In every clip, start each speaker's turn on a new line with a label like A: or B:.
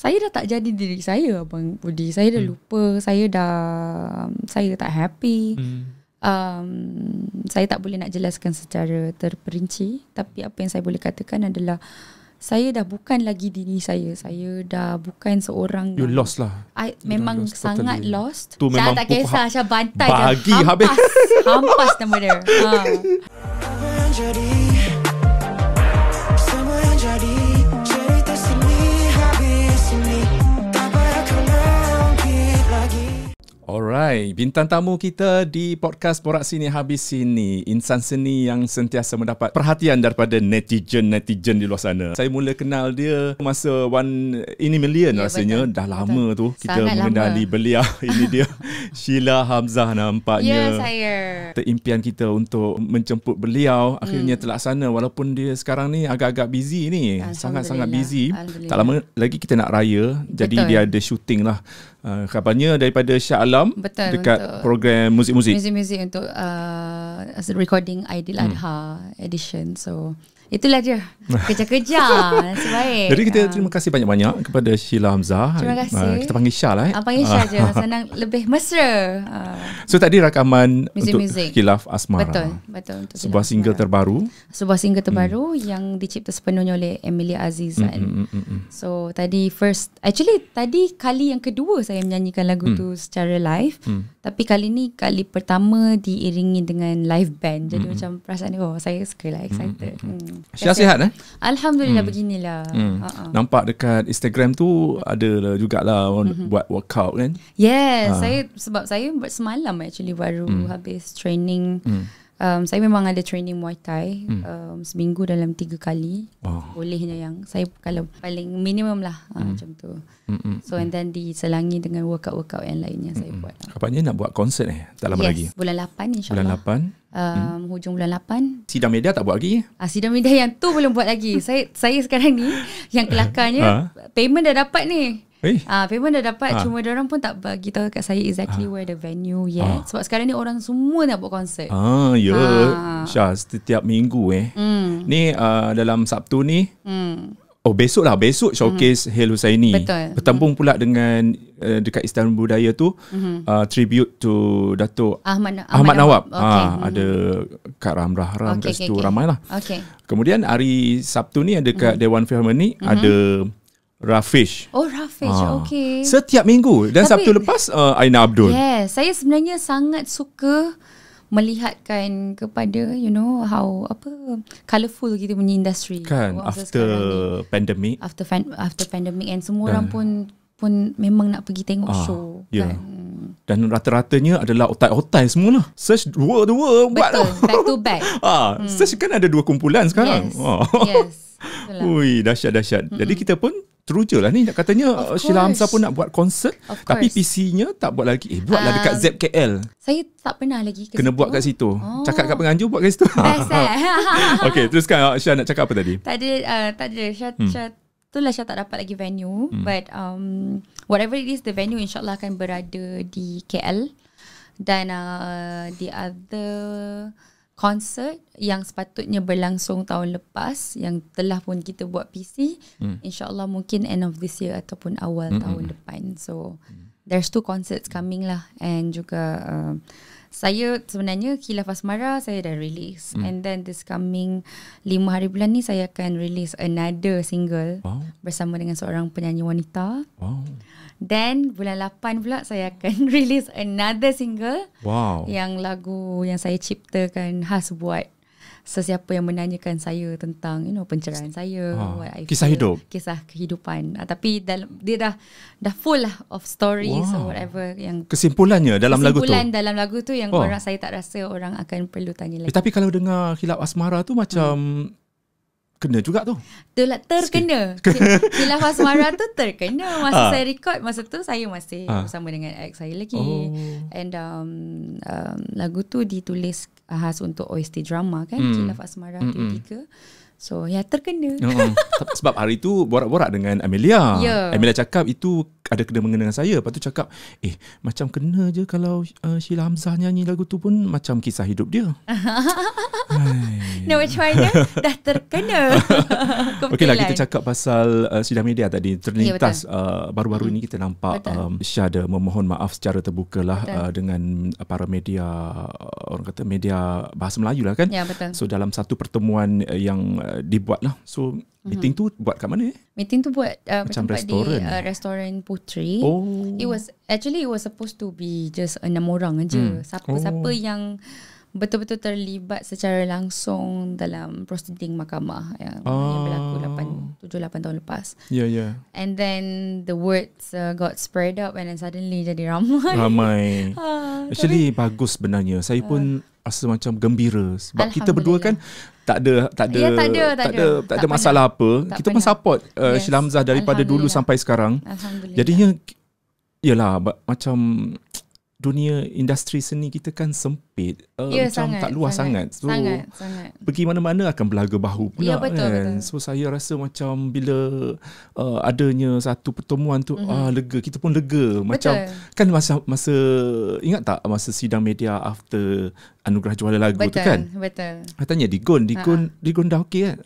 A: saya dah tak jadi diri saya, Abang Budi. Saya dah lupa, saya tak happy. Saya tak boleh nak jelaskan secara terperinci, tapi apa yang saya boleh katakan adalah saya dah bukan lagi diri saya. Saya dah bukan seorang
B: You lost lah.
A: Memang
B: lost,
A: sangat
B: totally.
A: lost.
B: Tu
A: Saya
B: memang
A: tak kisah, saya bantai
B: bagi
A: je.
B: habis.
A: Hampas nama dia.
B: Alright, bintang tamu kita di podcast Borak Sini Habis Sini, insan seni yang sentiasa mendapat perhatian daripada netizen di luar sana. Saya mula kenal dia masa One in a Million, rasanya
A: betul,
B: dah lama tu kita
A: sangat
B: mengenali beliau. Ini dia Sheila Hamzah nampaknya.
A: Ya, saya.
B: Impian kita untuk menjemput beliau akhirnya terlaksana walaupun dia sekarang ni agak-agak busy ni, sangat-sangat busy. Tak lama lagi kita nak raya, jadi dia ada syuting lah. Kabarnya daripada Shah Alam dekat program muzik-muzik
A: untuk recording Aidiladha edition. So itulah dia, kerja-kerja. Nasib baik.
B: Jadi kita terima kasih banyak-banyak kepada Sheila Hamzah.
A: Terima kasih.
B: Kita panggil Shah lah.
A: Panggil Shah je, senang, lebih mesra.
B: So tadi rakaman
A: Muzik-muzik
B: untuk Khilaf Asmara.
A: Betul untuk
B: sebuah single terbaru.
A: Sebuah single terbaru yang dicipta sepenuhnya oleh Emilia Azizan. So tadi kali yang kedua saya menyanyikan lagu tu secara live. Tapi kali ni kali pertama diiringi dengan live band. Jadi macam perasaan saya suka lah, excited.
B: Syah sihat
A: Alhamdulillah, beginilah.
B: Nampak dekat Instagram tu ada jugalah buat workout kan?
A: Yes, sebab saya semalam actually baru habis training. Saya memang ada training Muay Thai seminggu dalam 3 kali. Bolehnya yang saya kalau paling minimum lah macam tu. So and then diselangi dengan workout yang lainnya saya buat.
B: Kapannya nak buat konsert tak lama lagi?
A: Bulan 8 insyaAllah.
B: Bulan 8?
A: Hujung bulan 8.
B: Sidang media tak buat lagi?
A: Sidang media yang tu belum buat lagi. Saya sekarang ni yang kelakarnya payment dah dapat ni. Payment dah dapat, cuma diorang pun tak bagi tahu kat saya exactly where the venue yet. Sebab sekarang ni orang semua nak buat konsert.
B: Syah, setiap minggu ni dalam Sabtu ni besok showcase Hel Husaini. Bertambung pula dengan dekat Istana Budaya tu tribute to Dato' Ahmad Nawab. Ada Kak Ramrah kat situ, ramai lah. Kemudian hari Sabtu ni ada dekat Dewan Philharmonic ada Rafish.
A: Okay.
B: Setiap minggu. Dan Sabtu lepas Aina Abdul.
A: Saya sebenarnya sangat suka melihatkan kepada how colourful kita punya industri
B: kan after pandemic.
A: After pandemic, and semua orang pun memang nak pergi tengok show kan.
B: Dan rata-ratanya adalah otai-otai semua lah. Search dua buat lah.
A: Back to back.
B: Search kan ada 2 kumpulan sekarang.
A: Yes.
B: Ui, dahsyat. Jadi kita pun teruja lah ni. Katanya Sheila Hamzah pun nak buat konsert. Tapi PC-nya tak buat lagi. Buatlah dekat ZKL.
A: Saya tak pernah lagi ke
B: Kena
A: situ.
B: buat kat situ. Cakap kat penganjur buat kat situ. Okay, teruskan Syah nak cakap apa tadi?
A: Tak ada. Syah tak dapat lagi venue. But whatever it is, the venue insyaAllah akan berada di KL. Dan the other konsert yang sepatutnya berlangsung tahun lepas, yang telah pun kita buat PC, insyaAllah mungkin end of this year ataupun awal tahun depan. So there's 2 concerts coming lah. And juga saya sebenarnya Khilaf Asmara saya dah release. And then this coming 5 hari bulan ni saya akan release another single bersama dengan seorang penyanyi wanita. Then bulan 8 pula saya akan release another single. Yang lagu yang saya ciptakan khas buat sesiapa yang menanyakan saya tentang pencerahan saya, what I
B: kisah
A: feel,
B: hidup,
A: kisah kehidupan. Tapi dia dah full lah of stories or whatever yang
B: kesimpulannya dalam lagu tu.
A: Kesimpulan dalam lagu tu yang orang saya tak rasa orang akan perlu tanya lagi.
B: Tapi kalau dengar Khilaf Asmara tu macam kena juga tu.
A: Terkena. Khilaf Asmara tu terkena. Masa saya record, masa tu saya masih bersama dengan ex saya lagi. And lagu tu ditulis khas untuk OST drama kan, Khilaf Asmara 3. So terkena.
B: Sebab hari tu borak-borak dengan Amelia. Amelia cakap itu ada kena-mengena dengan saya. Lepas tu cakap macam kena je kalau Sheila Hamzah nyanyi lagu tu pun macam kisah hidup dia.
A: No, macam mana? Dah terkena.
B: Okeylah, kita cakap pasal sidang media tadi. Terlintas baru-baru ini kita nampak Syah ada memohon maaf secara terbuka lah dengan para media, orang kata media bahasa Melayu lah kan.
A: Ya, betul.
B: So dalam satu pertemuan yang dibuat lah. So meeting tu buat kat mana?
A: Meeting tu buat
B: macam restoran
A: di restoran Putri. It was supposed to be just 6 orang aja. Siapa yang betul-betul terlibat secara langsung dalam proceeding mahkamah yang berlaku 7-8 tahun lepas.
B: Yeah.
A: And then the words got spread up and then suddenly jadi ramai.
B: Actually bagus sebenarnya. Saya pun rasa macam gembira sebab kita berdua kan tak ada masalah apa. Kita pun support Sheila Hamzah daripada dulu sampai sekarang. Jadinya yalah macam dunia industri seni kita kan sempit, macam tak luas sangat. So sangat. Pergi mana-mana akan belaga bahu pula kan. So saya rasa macam bila adanya satu pertemuan tu lega, kita pun lega. Macam kan masa ingat tak masa sidang media after anugerah juara lagu tu kan.
A: Betul.
B: Katanya Digon dah okey kan.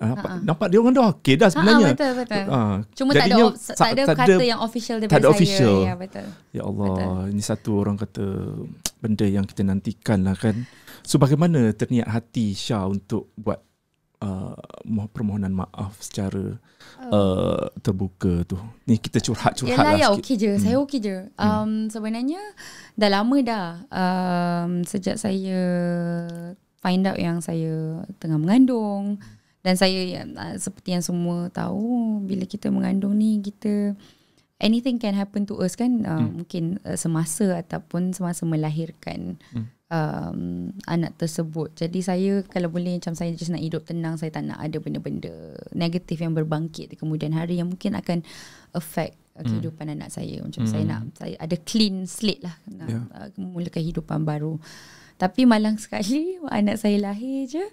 B: Nampak dia orang dah okey dah sebenarnya.
A: Betul. Cuma tak ada kata yang official daripada saya. Tak ada official. Ya, betul.
B: Ya Allah, ini satu orang kata benda yang kita nantikan lah kan. So bagaimana terniat hati Syah untuk buat permohonan maaf secara terbuka tu? Ni kita curhat
A: lah
B: sikit.
A: Okey je. Saya okey je. Sebenarnya dah lama dah sejak saya find out yang saya tengah mengandung. Dan saya seperti yang semua tahu, bila kita mengandung ni kita anything can happen to us kan. Mungkin semasa ataupun semasa melahirkan anak tersebut. Jadi saya kalau boleh macam saya just nak hidup tenang. Saya tak nak ada benda-benda negatif yang berbangkit di kemudian hari yang mungkin akan affect kehidupan anak saya. Macam saya ada clean slate lah, nak memulakan kehidupan baru. Tapi malang sekali anak saya lahir je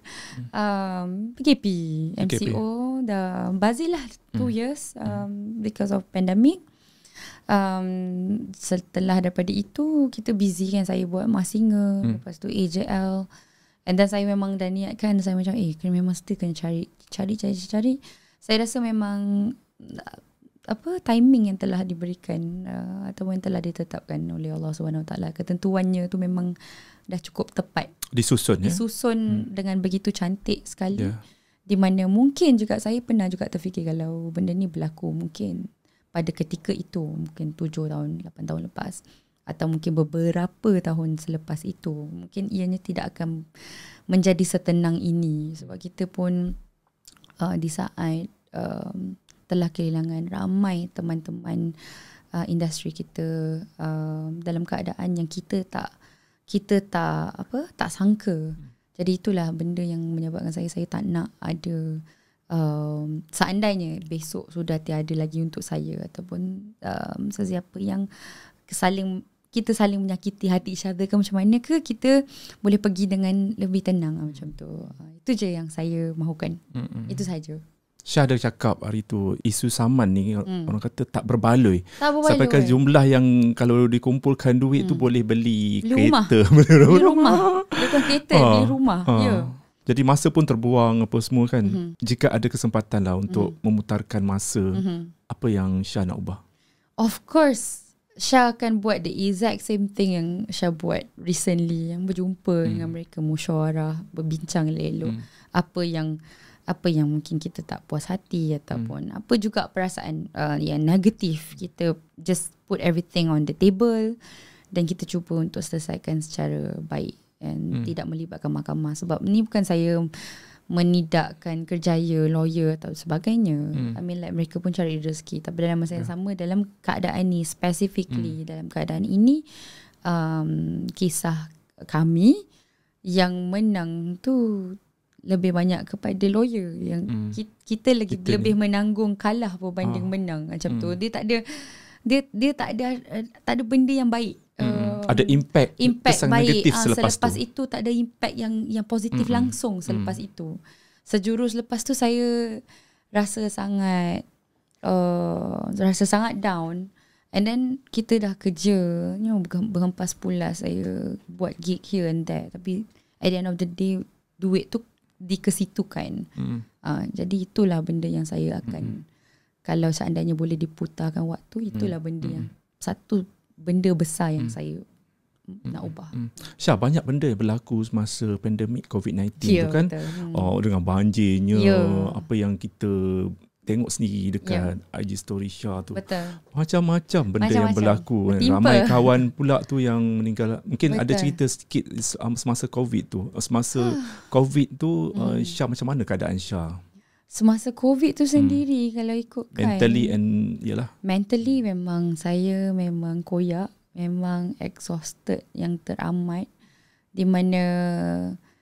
A: PKP. MCO dah bazir lah 2 years because of pandemic. Setelah daripada itu kita busy kan, saya buat Mas Singer, lepas tu AJL, and then saya memang dah niatkan, saya macam memang mesti kena cari. Saya rasa memang timing yang telah diberikan ataupun yang telah ditetapkan oleh Allah SWT, ketentuannya tu memang dah cukup tepat, disusun dengan begitu cantik sekali. Di mana mungkin juga saya pernah juga terfikir kalau benda ni berlaku mungkin pada ketika itu, mungkin 7 tahun, 8 tahun lepas, atau mungkin beberapa tahun selepas itu, mungkin ianya tidak akan menjadi setenang ini. Sebab kita pun di saat telah kehilangan ramai teman-teman industri kita dalam keadaan yang kita tak sangka. Jadi itulah benda yang menyebabkan saya tak nak ada seandainya besok sudah tiada lagi untuk saya ataupun sesiapa yang kita saling menyakiti hati each other ke macam mana ke, kita boleh pergi dengan lebih tenang macam tu. Itu je yang saya mahukan. Itu saja.
B: Syah ada cakap hari tu isu saman ni orang kata tak berbaloi. Sampai ke jumlah yang kalau dikumpulkan duit tu boleh beli kereta.
A: Beli rumah. Bukan kereta, beli rumah. Ya.
B: Jadi masa pun terbuang apa semua kan. Jika ada kesempatan lah untuk memutarkan masa, apa yang Syah nak ubah? Of
A: course, Syah akan buat the exact same thing yang Syah buat recently, yang berjumpa dengan mereka, musyawarah, berbincang elok. Apa yang mungkin kita tak puas hati ataupun apa juga perasaan yang negatif, kita just put everything on the table dan kita cuba untuk selesaikan secara baik dan tidak melibatkan mahkamah. Sebab ni bukan saya menidakkan kerjaya lawyer atau sebagainya. I mean like mereka pun cari rezeki, tapi dalam masa yang sama dalam keadaan ni specifically, dalam keadaan ini kisah kami yang menang tu lebih banyak kepada lawyer yang kita lebih menanggung kalah berbanding menang macam tu. Dia tak ada benda yang baik.
B: Ada impact kesan
A: baik
B: negatif selepas
A: itu tak ada impact yang positif langsung selepas itu. sejurus lepas tu saya rasa sangat down. And then kita dah kerja, berhempas pula saya buat gig here and there. Tapi at the end of the day, duit tu dikesitukan. Jadi itulah benda yang saya akan, kalau seandainya boleh diputarkan waktu, itulah benda yang satu benda besar yang saya nak ubah.
B: Syah, banyak benda yang berlaku semasa pandemik COVID-19 tu kan. Dengan banjirnya, apa yang kita tengok sendiri dekat IG story Syah tu. Betul. Macam-macam benda yang berlaku. Ramai kawan pula tu yang meninggal. Mungkin ada cerita sikit semasa COVID tu. Semasa COVID tu, Syah, macam mana keadaan Syah?
A: Semasa COVID tu sendiri, kalau ikutkan
B: mentally and
A: mentally memang saya memang koyak, memang exhausted yang teramat, di mana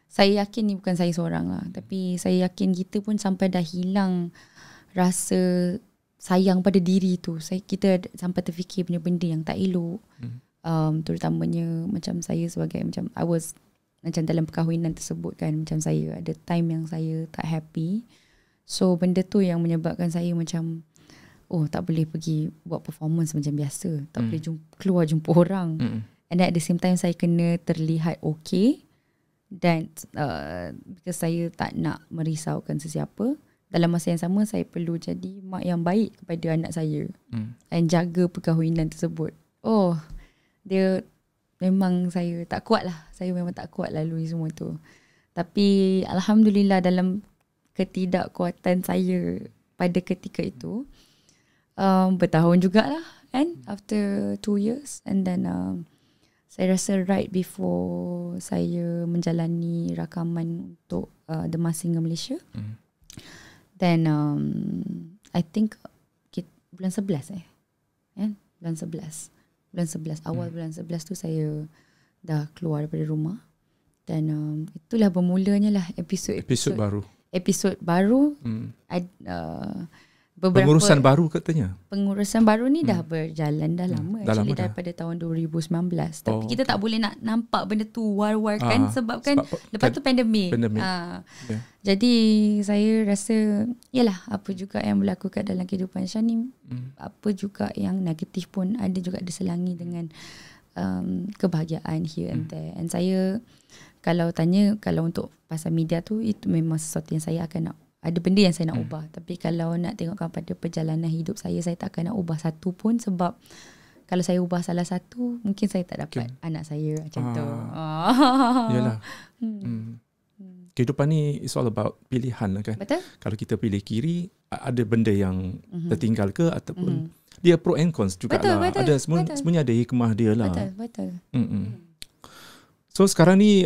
A: saya yakin ni bukan saya seorang lah, tapi saya yakin kita pun sampai dah hilang rasa sayang pada diri tu. Kita sampai terfikir benda-benda yang tak elok. Terutamanya macam saya sebagai macam I was macam dalam perkahwinan tersebut kan, macam saya ada time yang saya tak happy. So benda tu yang menyebabkan saya macam tak boleh pergi buat performance macam biasa, tak boleh keluar jumpa orang. And then at the same time saya kena terlihat okay, dan because saya tak nak merisaukan sesiapa. Dalam masa yang sama saya perlu jadi mak yang baik kepada anak saya dan jaga perkahwinan tersebut. Dia memang saya tak kuat lah. Saya memang tak kuat lalui semua tu. Tapi alhamdulillah dalam ketidakkuatan saya pada ketika itu, bertahun jugalah kan, after 2 years, and then saya rasa right before saya menjalani rakaman untuk The Masked Singer Malaysia, then I think bulan 11 kan? Bulan 11 awal bulan 11 tu saya dah keluar daripada rumah. Dan itulah bermulanya lah episod baru.
B: Pengurusan baru katanya.
A: Pengurusan baru ni dah berjalan dah lama. Actually daripada tahun 2019. Tapi kita tak boleh nak nampak benda tu war-war kan, sebab lepas tu pandemik. Jadi saya rasa yalah, apa juga yang berlaku kat dalam kehidupan Syah ni, apa juga yang negatif pun ada juga diselangi dengan kebahagiaan here and there. And saya kalau untuk pasal media tu, itu memang sesuatu yang saya akan nak, ada benda yang saya nak ubah. Tapi kalau nak tengokkan pada perjalanan hidup saya tak akan nak ubah satu pun, sebab kalau saya ubah salah satu, mungkin saya tak dapat anak saya macam tu.
B: Yalah. Kehidupan ni is all about pilihan lah kan. Betul. Kalau kita pilih kiri, ada benda yang tertinggal ke, ataupun dia pro and cons jugalah. Ada semuanya ada hikmah dia lah.
A: Betul.
B: So sekarang ni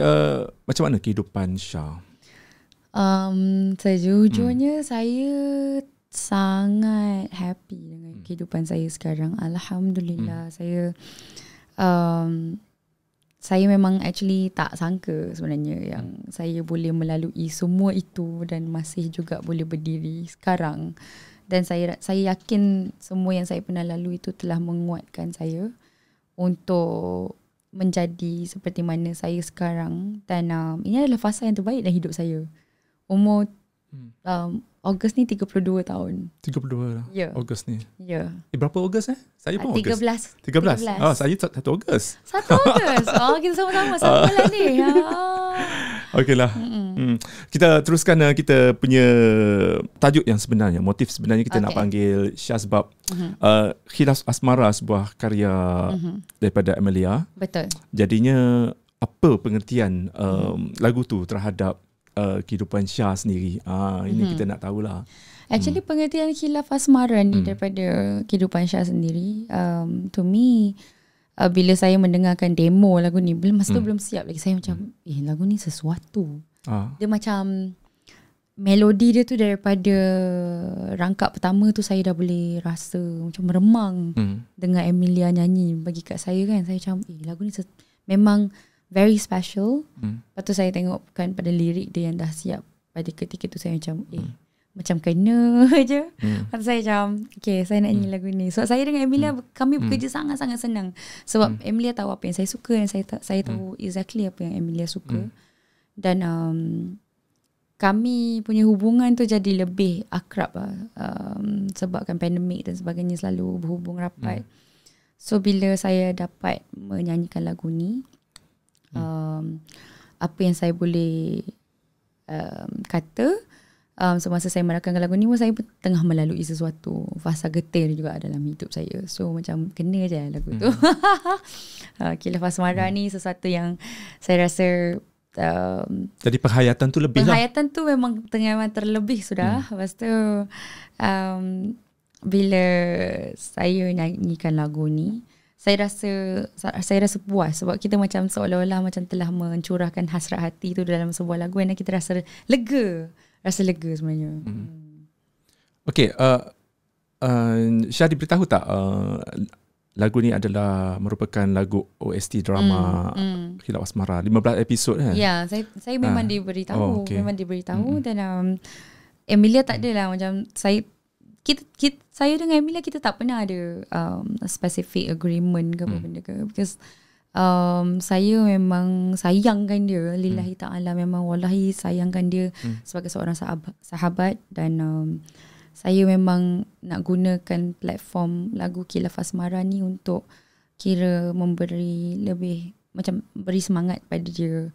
B: macam mana kehidupan Syah?
A: Sejujurnya saya sangat happy dengan kehidupan saya sekarang. Alhamdulillah. Saya memang actually tak sangka sebenarnya yang saya boleh melalui semua itu dan masih juga boleh berdiri sekarang. Dan saya yakin semua yang saya pernah lalui itu telah menguatkan saya untuk menjadi seperti mana saya sekarang. Dan ini adalah fasa yang terbaik dalam hidup saya. Umur Ogos ni 32 tahun.
B: 32 lah. Ogos ni.
A: Ya.
B: Berapa Ogos Saya pun Ogos.
A: 13.
B: Saya 1 Ogos.
A: 1 Ogos. Kita sama-sama satu bulan ni.
B: Okeylah. Kita teruskan kita punya tajuk yang sebenarnya, motif sebenarnya kita nak panggil Syah sebab Khilaf Asmara, sebuah karya daripada Amelia.
A: Betul.
B: Jadinya apa pengertian lagu tu terhadap kehidupan Syah sendiri? Ini kita nak tahulah.
A: Actually pengertian Khilaf Asmara ni daripada kehidupan Syah sendiri, to me, bila saya mendengarkan demo lagu ni, masa tu belum siap lagi, saya macam lagu ni sesuatu. Dia macam melodi dia tu daripada rangkap pertama tu saya dah boleh rasa macam meremang dengan Amelia nyanyi bagi kat saya kan. Saya macam lagu ni memang very special. Lepas tu saya tengok kan pada lirik dia yang dah siap pada ketika tu, saya macam macam kena je. Lepas saya macam saya nak nyanyi lagu ni. So saya dengan Amelia kami bekerja sangat-sangat senang, sebab Amelia tahu apa yang saya suka dan saya tahu exactly apa yang Amelia suka. Dan kami punya hubungan tu jadi lebih akrab lah. Sebabkan pandemik dan sebagainya selalu berhubung rapat. So bila saya dapat menyanyikan lagu ni, apa yang saya boleh kata, semasa saya merakamkan lagu ni pun saya pun tengah melalui sesuatu fasa getir juga dalam hidup saya. So macam kena je lagu tu. Kilaf Asmara ni sesuatu yang saya rasa
B: jadi penghayatan tu lebih
A: penghayatan tu memang memang terlebih sudah. Lepas tu bila saya nyanyikan lagu ni, saya rasa puas sebab kita macam seolah-olah macam telah mencurahkan hasrat hati tu dalam sebuah lagu dan kita rasa lega sebenarnya.
B: Okay, Syah diberitahu tak lagu ni adalah merupakan lagu OST drama Kilaf Asmara 15 episod kan?
A: Ya, saya memang diberitahu, memang diberitahu dan Emilia tak adalah macam saya dengan Emilia kita tak pernah ada specific agreement ke apa benda ke, because saya memang sayangkan dia lillahi ta'ala, memang wallahi sayangkan dia sebagai seorang sahabat dan saya memang nak gunakan platform lagu Kilaf Asmara ni untuk kira memberi lebih macam beri semangat pada dia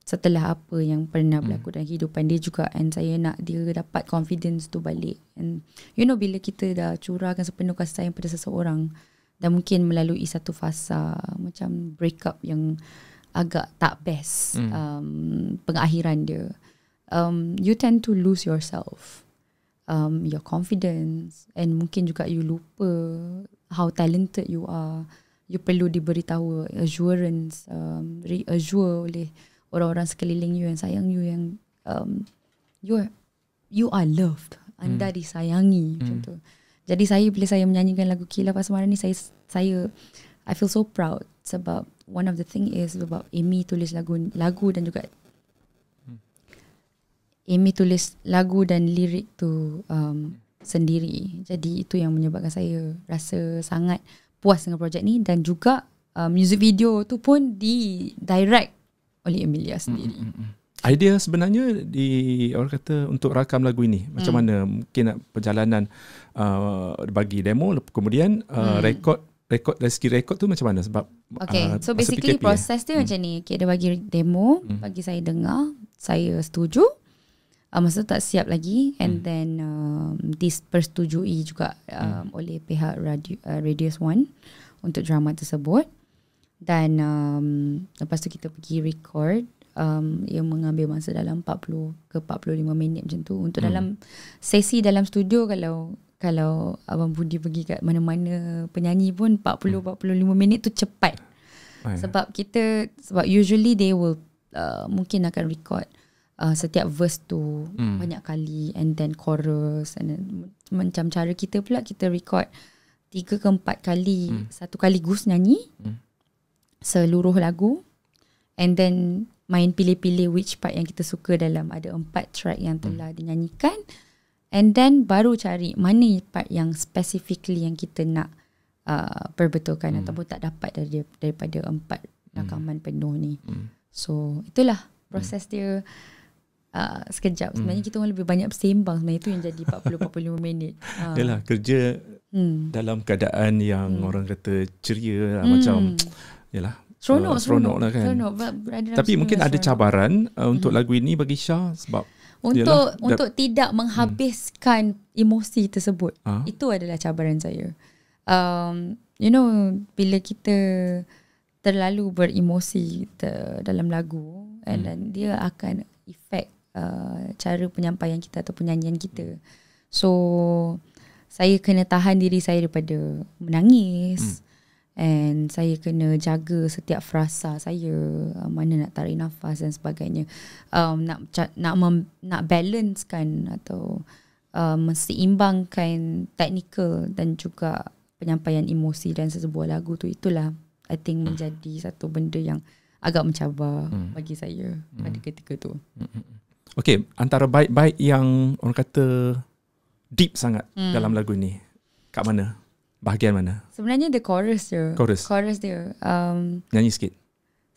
A: setelah apa yang pernah berlaku dalam kehidupan dia juga, and saya nak dia dapat confidence tu balik. And you know, bila kita dah curahkan sepenuh kasih sayang pada seseorang dan mungkin melalui satu fasa macam breakup yang agak tak best pengakhiran dia, you tend to lose yourself, your confidence, and mungkin juga you lupa how talented you are. You perlu diberitahu assurance, reassure oleh orang-orang sekeliling you yang sayang you, yang you are loved, anda disayangi macam tu. Jadi bila saya menyanyikan lagu Kilaf Asmara ni, saya I feel so proud sebab one of the thing is sebab Amy tulis lagu dan juga Amy tulis lagu dan lirik tu sendiri. Jadi itu yang menyebabkan saya rasa sangat puas dengan projek ni, dan juga music video tu pun direct oleh Emilia sendiri.
B: Idea sebenarnya orang kata untuk rakam lagu ini macam mana, mungkin perjalanan bagi demo, kemudian rekod dari segi rekod tu macam mana? Sebab
A: so basically proses dia macam ni. Dia bagi demo, bagi saya dengar, saya setuju, masa tu tak siap lagi, and then dipersetujui juga oleh pihak Radius One untuk drama tersebut. Dan lepas tu kita pergi record, yang mengambil masa dalam 40 ke 45 minit macam tu. Untuk dalam sesi dalam studio, kalau Abang Budi pergi kat mana-mana penyanyi pun 40-45 minit tu cepat. Sebab usually they will mungkin akan record setiap verse tu banyak kali, and then chorus, and then, macam cara kita pula, kita record 3 ke 4 kali, satu kali Gus nyanyi seluruh lagu, and then main pilih-pilih which part yang kita suka dalam ada 4 track yang telah dinyanyikan, and then baru cari mana part yang specifically yang kita nak perbetulkan ataupun tak dapat daripada 4 rakaman penuh ni. So itulah proses dia. Sekejap sebenarnya kita orang lebih banyak bersembang sebenarnya, itu yang jadi 40-45 minit.
B: Yalah, kerja dalam keadaan yang orang kata ceria lah, macam yalah, seronok lah kan. Tapi mungkin ada cabaran untuk lagu ini bagi Syah, sebab
A: untuk tidak menghabiskan emosi tersebut. Itu adalah cabaran saya. You know, bila kita terlalu beremosi dalam lagu, and then dia akan efek cara penyampaian kita atau penyanyian kita. So saya kena tahan diri saya daripada menangis, and saya kena jaga setiap frasa saya, mana nak tarik nafas dan sebagainya, nak balancekan atau menseimbangkan technical dan juga penyampaian emosi dan sesebuah lagu tu. Itulah I think menjadi satu benda yang agak mencabar bagi saya pada ketika tu.
B: Okay, antara bait-bait yang orang kata deep sangat dalam lagu ni, kat mana? Bahagian mana?
A: Sebenarnya the chorus dia. Chorus dia.
B: Nyanyi sikit.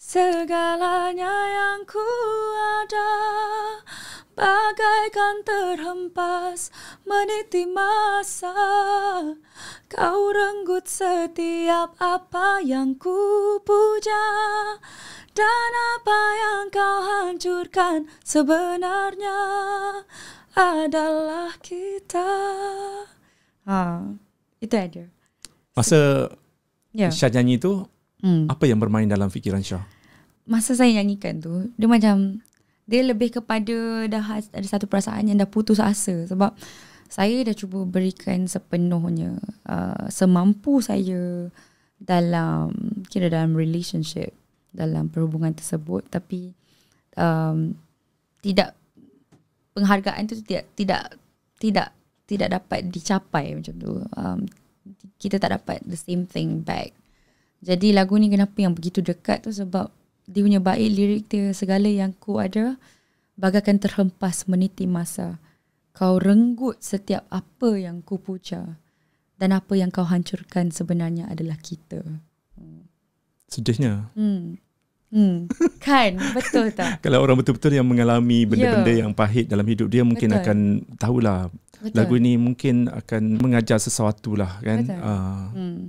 A: segalanya yang ku ada bagaikan terhempas meniti masa. Kau renggut setiap apa yang ku puja, dan apa yang kau hancurkan sebenarnya adalah kita. Itu ada.
B: Masa Syah nyanyi tu, apa yang bermain dalam fikiran Syah?
A: Masa saya nyanyikan tu, dia macam, dia lebih kepada dah ada satu perasaan yang dah putus asa. Sebab saya dah cuba berikan sepenuhnya, semampu saya dalam relationship, dalam perhubungan tersebut. Tapi tidak, penghargaan tu tidak dapat dicapai macam tu. Kita tak dapat the same thing back. Jadi lagu ni kenapa yang begitu dekat tu, sebab dia punya baik lirik dia, segala yang ku ada bagaikan terhempas meniti masa. Kau renggut setiap apa yang ku puja, dan apa yang kau hancurkan sebenarnya adalah kita.
B: Sedihnya.
A: Kan, betul tak?
B: Kalau orang betul-betul yang mengalami benda-benda yang pahit dalam hidup dia, mungkin akan tahulah. Lagu ni mungkin akan mengajar sesuatu lah kan.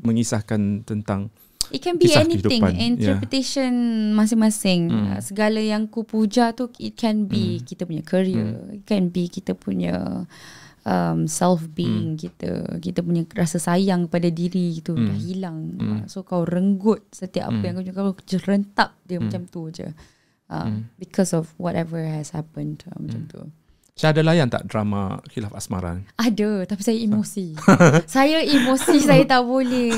B: Mengisahkan tentang
A: it can be anything, interpretation masing-masing. Segala yang ku puja tu, it can be kita punya career, it can be kita punya self-being kita punya rasa sayang pada diri tu dah hilang. So kau renggut setiap apa yang kau rentap dia macam tu je, because of whatever has happened, macam tu.
B: Syah ada layan tak drama Khilaf Asmara?
A: Ada, tapi saya emosi. Saya emosi, saya tak boleh.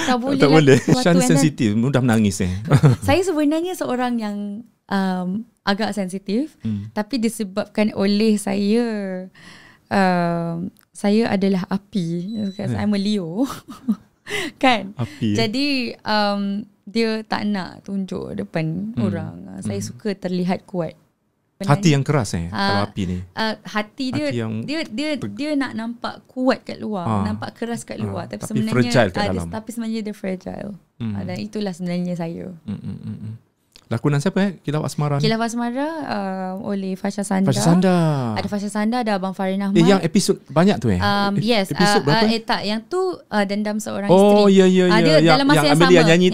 A: Tak
B: boleh. Syah sensitif, mudah menangis
A: Saya sebenarnya seorang yang agak sensitif, tapi disebabkan oleh saya adalah api. I'm a Leo. Kan? Api. Jadi dia tak nak tunjuk depan orang. Saya suka terlihat kuat.
B: Hati yang keras kalau api ni.
A: Hati dia nak nampak kuat kat luar, nampak keras kat luar, tapi sebenarnya
B: fragile kat dalam.
A: Tapi sebenarnya dia fragile. Dan itulah sebenarnya saya.
B: Lakonan siapa Khilaf Asmara?
A: Khilaf Asmara oleh Fasha Sanda. Ada Fasha Sanda, ada Abang Farin Ahmad.
B: Yang episod banyak tu
A: yes.
B: Episod berapa?
A: Tak, yang tu Dendam Seorang
B: Isteri.
A: Ada dalam masa yang
B: Amelia
A: sama.
B: Nyanyi,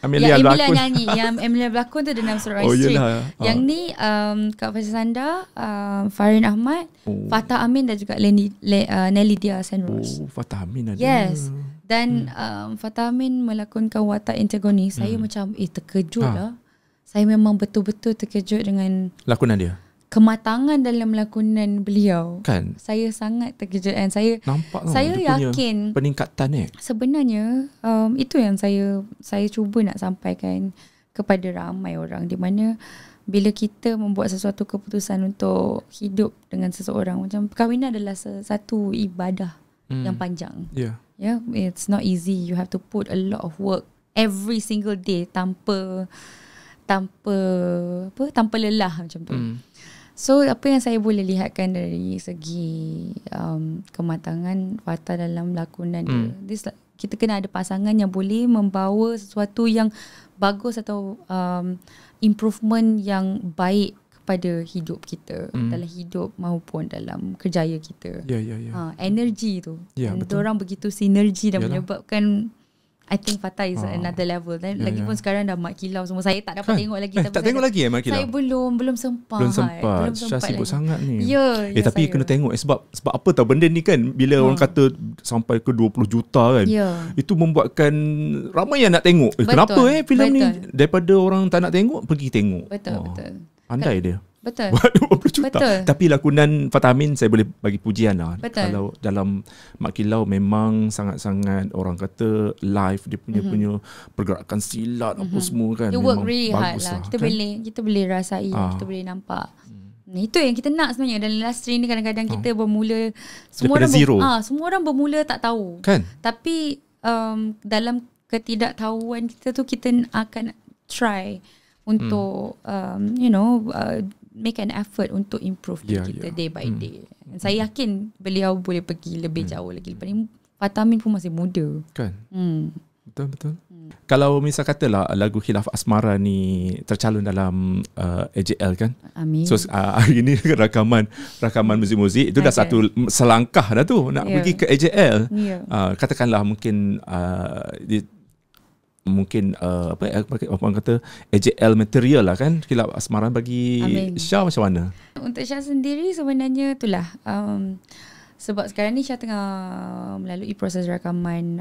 B: Amelia
A: Emilia nyanyi. Yang Emilia berlakon tu Dendam Seorang Isteri. Yang ni Kak Fasha Sanda, Farin Ahmad, Fatah Amin dan juga Nelly Dia Senros.
B: Fatah Amin ada.
A: Yes. Dan Fatah Amin melakonkan watak antagonis. Saya macam terkejut lah. Saya memang betul-betul terkejut dengan
B: lakonan dia,
A: kematangan dalam lakonan beliau.
B: Kan?
A: Saya sangat terkejut, dan saya
B: nampak
A: saya yakin
B: peningkatan
A: sebenarnya itu yang saya cuba nak sampaikan kepada ramai orang, di mana bila kita membuat sesuatu keputusan untuk hidup dengan seseorang, macam perkahwinan adalah satu ibadah yang panjang. Yeah, it's not easy. You have to put a lot of work every single day tanpa lelah macam tu. So apa yang saya boleh lihatkan dari segi kematangan Fatah dalam lakonan dia, kita kena ada pasangan yang boleh membawa sesuatu yang bagus atau improvement yang baik kepada hidup kita, dalam hidup maupun dalam kerjaya kita. Energi tu. Dan orang begitu sinergi dan menyebabkan I think Fatah is another level. Dan lagipun sekarang dah Mak Kilau semua, saya tak dapat tengok lagi.
B: Tak tengok lagi Mak Kilau?
A: Saya belum sempat.
B: Syah sibuk sangat ni.
A: saya
B: tapi kena tengok sebab apa tahu benda ni kan, bila orang kata sampai ke 20 juta kan, itu membuatkan ramai yang nak tengok. Kenapa filem ni? Daripada orang tak nak tengok, pergi tengok.
A: Betul.
B: Pandai dia.
A: Betul.
B: Buat 20 juta.
A: Betul.
B: Tapi lakonan Fatah Amin saya boleh bagi pujian lah.
A: Betul.
B: Kalau dalam Mak Kilau memang sangat-sangat orang kata live, dia punya pergerakan silat apa semua kan.
A: You work really hard lah. Kita
B: kan?
A: boleh rasai, kita boleh nampak. Itu yang kita nak sebenarnya. Dalam industri ni kadang-kadang kita bermula semua orang bermula tak tahu.
B: Kan?
A: Tapi dalam ketidaktahuan kita tu, kita akan try untuk make an effort untuk improve kita day by day. Dan saya yakin beliau boleh pergi lebih jauh lagi. Lepas ni Fatah Amin pun masih muda.
B: Kan? Betul. Kalau misal katalah lagu Khilaf Asmara ni tercalon dalam AJL kan.
A: Amin.
B: So hari ni rakaman muzik-muzik itu dah satu selangkah dah tu nak pergi ke AJL. Katakanlah mungkin apa kata AJL material lah kan Khilaf Asmara bagi Syah macam mana?
A: Untuk Syah sendiri sebenarnya itulah sebab sekarang ni Syah tengah melalui proses rakaman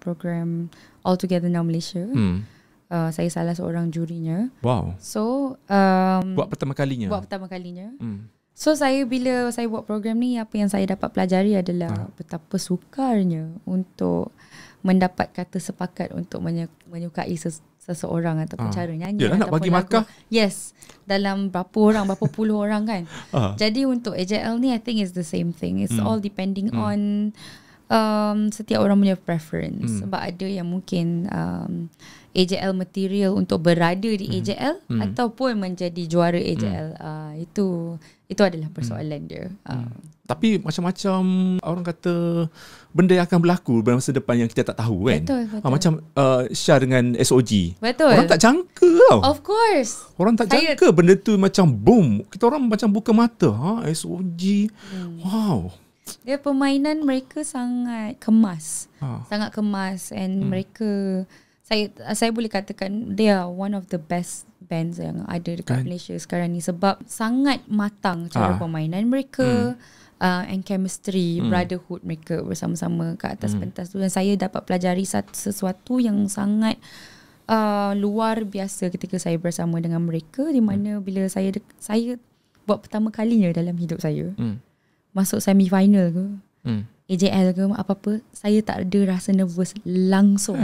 A: program All Together Now Malaysia. Saya salah seorang jurinya.
B: Wow.
A: So
B: buat pertama kalinya.
A: So bila saya buat program ni, apa yang saya dapat pelajari adalah betapa sukarnya untuk mendapat kata sepakat untuk menyukai seseorang ataupun cara nyanyi.
B: Yalah, nak bagi markah.
A: Yes. Dalam berapa puluh orang kan. Jadi untuk AJL ni I think it's the same thing. It's all depending on setiap orang punya preference. Sebab ada yang mungkin AJL material untuk berada di AJL ataupun menjadi juara AJL. Itu adalah persoalan dia.
B: Tapi macam-macam orang kata benda yang akan berlaku dalam masa depan yang kita tak tahu kan.
A: Betul.
B: Macam Syah dengan SOG.
A: Betul.
B: Orang tak jangka tau.
A: Of course.
B: Orang tak jangka benda tu macam boom. Kita orang macam buka mata. SOG. Wow.
A: Dia permainan mereka sangat kemas. Sangat kemas and mereka saya boleh katakan they are one of the best bands yang ada dekat Malaysia sekarang ni sebab sangat matang cara permainan mereka. And chemistry, brotherhood mereka bersama-sama ke atas pentas tu. Dan saya dapat pelajari sesuatu yang sangat luar biasa ketika saya bersama dengan mereka, di mana bila saya buat pertama kalinya dalam hidup saya masuk semi-final ke AJL ke apa-apa, saya tak ada rasa nervous langsung.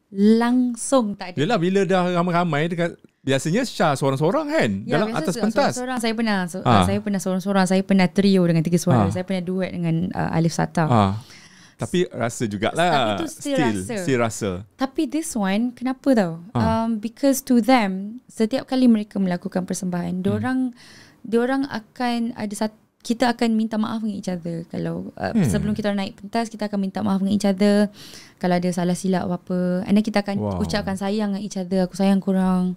A: Langsung tak ada.
B: Yelah, bila dah ramai-ramai dekat, biasanya Syah seorang-seorang kan dalam atas pentas.
A: Seorang-seorang. Saya pernah seorang-seorang. Saya pernah trio dengan 3 suara. Saya pernah duet dengan Alif Sata.
B: Tapi rasa jugalah.
A: Tapi tu still rasa. Tapi this one, kenapa tau? Because to them, setiap kali mereka melakukan persembahan, diorang akan ada kita akan minta maaf dengan each other. Kalau sebelum kita naik pentas, kita akan minta maaf dengan each other kalau ada salah silap apa-apa. And then kita akan ucapkan sayang dengan each other. Aku sayang korang.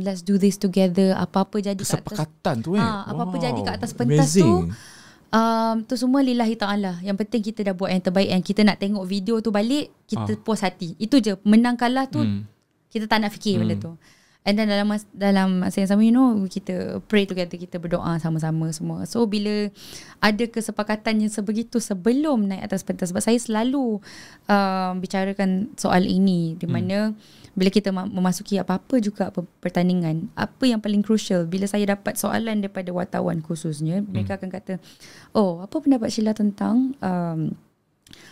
A: Let's do this together. Apa-apa jadi
B: kesepakatan tu
A: apa-apa jadi kat atas pentas tu, tu semua lillahi ta'ala. Yang penting kita dah buat yang terbaik, and kita nak tengok video tu balik, kita puas hati. Itu je. Menang kalah tu kita tak nak fikir benda tu. And then dalam masa yang sama, kita pray together, kita berdoa sama-sama semua. So bila ada kesepakatan yang sebegitu sebelum naik atas pentas, sebab saya selalu bicarakan soal ini, di mana bila kita memasuki apa-apa juga pertandingan, apa yang paling crucial, bila saya dapat soalan daripada wartawan khususnya, mereka akan kata, apa pendapat Sheila tentang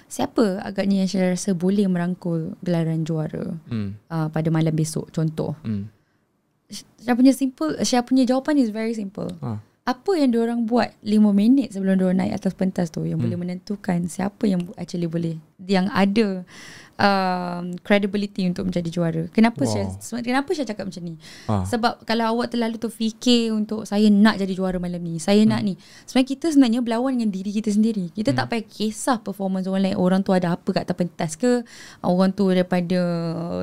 A: siapa agaknya yang Sheila rasa boleh merangkul gelaran juara pada malam besok, contoh. Syah punya jawapan is very simple. Apa yang diorang buat 5 minit sebelum diorang naik atas pentas tu yang boleh menentukan siapa yang actually boleh, yang ada credibility untuk menjadi juara. Kenapa Syah cakap macam ni? Sebab kalau awak terlalu terfikir untuk saya nak jadi juara malam ni, saya nak ni, sebenarnya berlawan dengan diri kita sendiri. Kita tak payah kisah performance orang lain, orang tu ada apa kat atas pentas ke, orang tu daripada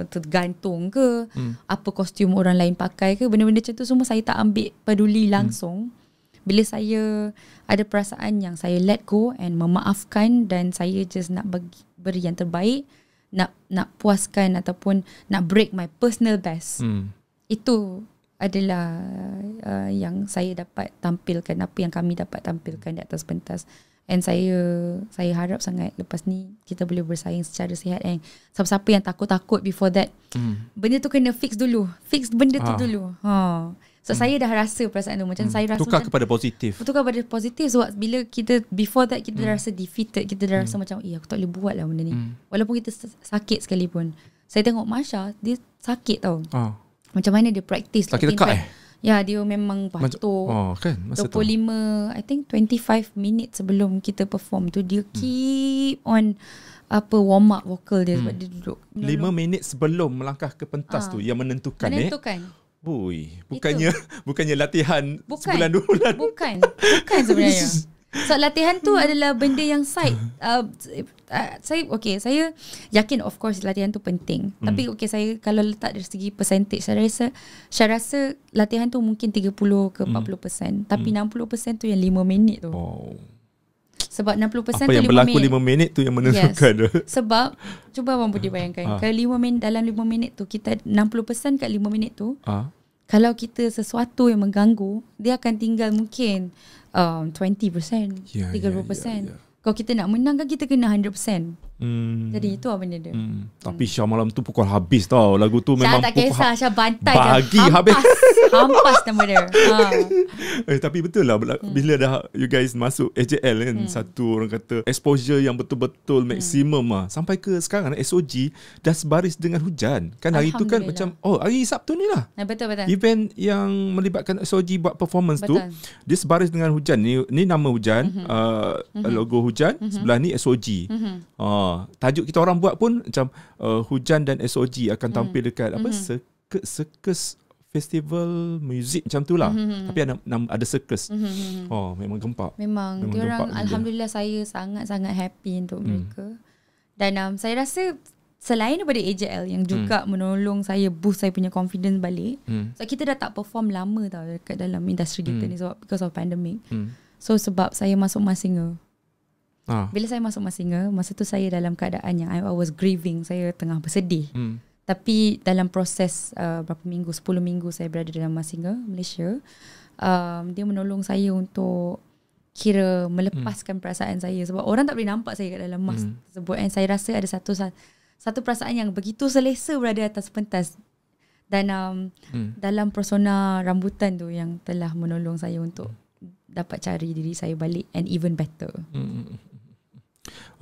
A: tergantung ke, apa kostum orang lain pakai ke, benda-benda macam tu semua saya tak ambil peduli langsung. Bila saya ada perasaan yang saya let go and memaafkan, dan saya just nak beri yang terbaik, nak puaskan ataupun nak break my personal best. Itu adalah yang saya dapat tampilkan, apa yang kami dapat tampilkan di atas pentas. And saya harap sangat lepas ni kita boleh bersaing secara sihat. And siapa-siapa yang takut-takut before that, benda tu kena fix dulu. Fix benda tu dulu. So saya dah rasa perasaan tu, macam saya rasa
B: tukar kepada positif.
A: Tukar kepada positif. Sebab bila kita before that kita dah rasa defeated, kita dah rasa macam aku tak boleh buat lah benda ni. Walaupun kita sakit sekalipun. Saya tengok Masha, dia sakit tau. Macam mana dia practice.
B: Sakit dekat
A: Ya, dia memang batuk.
B: Kan, masa
A: 25, I think 25 minit sebelum kita perform tu, dia keep on warm up vokal dia sebab dia duduk
B: 5 minit sebelum melangkah ke pentas tu yang menentukan. Bukannya latihan sebulan 2 bulan.
A: Bukan sebenarnya. So latihan tu adalah benda yang side. Saya yakin of course latihan tu penting. Tapi saya kalau letak dari segi percentage, saya rasa latihan tu mungkin 30 ke 40%. Tapi 60% tu yang 5 minit tu. Sebab 60%
B: apa yang berlaku 5 minit tu yang menentukan.
A: Sebab cuba Abang Budi bayangkan, kalau 5 minit, dalam 5 minit tu kita 60% kat 5 minit tu. Kalau kita sesuatu yang mengganggu, dia akan tinggal mungkin 20%, 30%. Kalau kita nak menang kan kita kena 100%. Jadi itu apa benda dia.
B: Tapi Syah malam tu pukul habis tau. Lagu tu memang
A: Syah tak kisah, Syah bantai
B: bagi
A: je.
B: habis.
A: Hampas nama dia.
B: Tapi betul lah bila dah you guys masuk AJL kan, satu orang kata exposure yang betul-betul maksimum lah. Sampai ke sekarang SOG dah sebaris dengan hujan. Kan hari tu kan macam hari Sabtu ni lah.
A: Betul.
B: Event yang melibatkan SOG buat performance tu, dia sebaris dengan hujan. Ni nama hujan, logo hujan, sebelah ni SOG. Tajuk kita orang buat pun macam hujan dan SOG akan tampil dekat circus festival muzik macam tu lah. Tapi ada circus. Memang gempak.
A: Memang diorang alhamdulillah, saya sangat-sangat happy untuk mereka. Dan saya rasa selain daripada AJL yang juga menolong saya boost saya punya confidence balik. So kita dah tak perform lama tau dekat dalam industri kita ni sebab because of pandemic. So sebab saya masuk Mas Singer. Bila saya masuk Mas Singer, masa tu saya dalam keadaan yang I was grieving, saya tengah bersedih. Tapi dalam proses berapa minggu, 10 minggu saya berada dalam Mas Singer Malaysia, dia menolong saya untuk kira melepaskan perasaan saya. Sebab orang tak boleh nampak saya kat dalam mas tersebut. And saya rasa ada satu perasaan yang begitu selesa berada atas pentas. Dan dalam persona rambutan tu yang telah menolong saya untuk dapat cari diri saya balik and even better.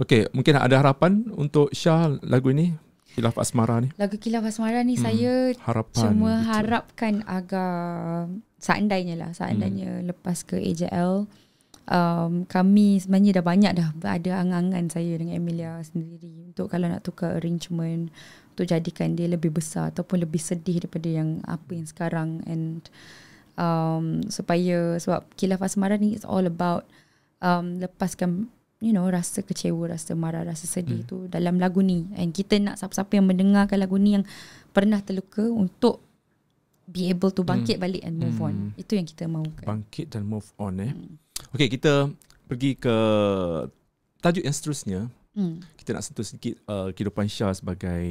B: Okay, mungkin ada harapan untuk Syah lagu ini, Khilaf Asmara ni? Lagu
A: Khilaf Asmara ni saya cuma harapkan agar seandainya lepas ke AJL, kami sebenarnya dah banyak dah ada angan-angan saya dengan Emilia sendiri untuk kalau nak tukar arrangement untuk jadikan dia lebih besar ataupun lebih sedih daripada yang apa yang sekarang. And sebab Khilaf Asmara ni is all about lepaskan rasa kecewa, rasa marah, rasa sedih tu dalam lagu ni. And kita nak siapa-siapa yang mendengarkan lagu ni yang pernah terluka untuk be able to bangkit balik and move on. Itu yang kita mahukan.
B: Bangkit dan move on. Okay, kita pergi ke tajuk yang seterusnya. Kita nak sentuh sedikit kehidupan Syah sebagai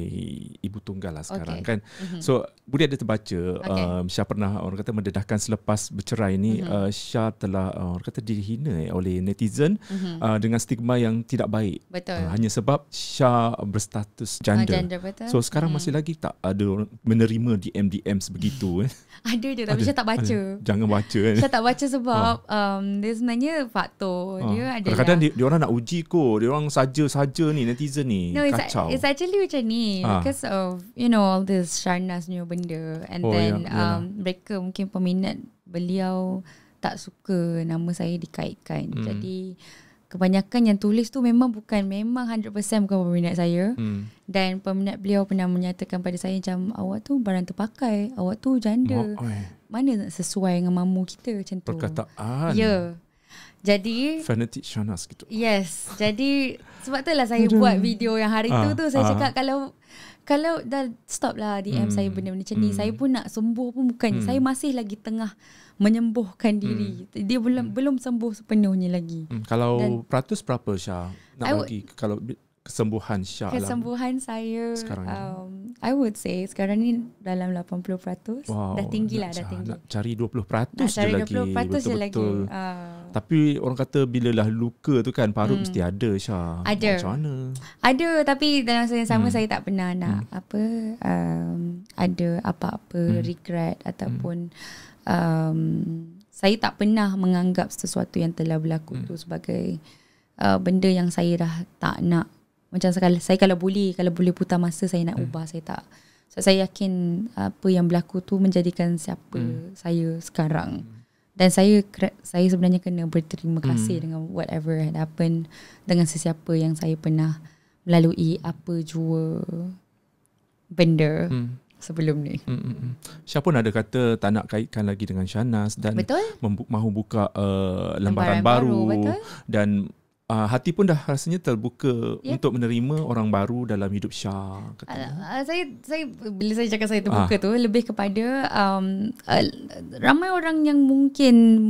B: ibu tunggal lah sekarang, kan. So Budi ada terbaca Syah pernah orang kata mendedahkan selepas bercerai ni, Syah telah orang kata dihina oleh netizen dengan stigma yang tidak baik. Hanya sebab Syah berstatus janda. So sekarang masih lagi tak ada orang menerima DM sebegitu?
A: Ada je, tapi Syah tak baca.
B: Jangan baca kan.
A: Syah tak baca sebab dia sebenarnya faktor dia adalah
B: kadang-kadang dia orang nak uji dia orang saja ni netizen ni.
A: No,
B: kacau.
A: It's actually macam ni because of all this Sharnas punya benda. And then mereka mungkin peminat beliau tak suka nama saya dikaitkan. Jadi kebanyakan yang tulis tu memang 100% bukan peminat saya. Dan peminat beliau pernah menyatakan pada saya macam, awak tu barang terpakai, awak tu janda, mana nak sesuai dengan mamu kita macam tu.
B: Perkataan.
A: Ya. Jadi
B: fanatic Sharnas gitu.
A: Yes. Jadi sebab tu lah saya buat video yang hari tu saya cakap kalau dah stop lah DM saya benda-benda macam ni. Saya pun nak sembuh pun bukannya. Saya masih lagi tengah menyembuhkan diri. Dia belum sembuh sepenuhnya lagi.
B: Kalau peratus berapa Syah nak bagi kalau kesembuhan Syah?
A: Kesembuhan saya sekarang I would say sekarang ni dalam 80%. Dah tinggi lah, dah tinggi.
B: Nak cari 20% je lagi. 20% je lagi. Tapi orang kata bila lah luka tu kan parut mesti ada Syah.
A: Ada.
B: Macam mana?
A: Ada, tapi dalam masa yang sama saya tak pernah nak ada apa-apa regret ataupun saya tak pernah menganggap sesuatu yang telah berlaku tu sebagai benda yang saya dah tak nak. Macam saya kalau boleh putar masa saya nak ubah, saya tak. So saya yakin apa yang berlaku tu menjadikan siapa saya sekarang. Dan saya sebenarnya kena berterima kasih dengan whatever had happened, dengan sesiapa yang saya pernah melalui apa jua benda. sebelum ni.
B: Syah pun ada kata tak nak kaitkan lagi dengan Shahnaz dan mahu buka lembaran baru. Betul. Dan hati pun dah rasanya terbuka untuk menerima orang baru dalam hidup Syah.
A: Saya bila saya cakap saya terbuka tu lebih kepada ramai orang yang mungkin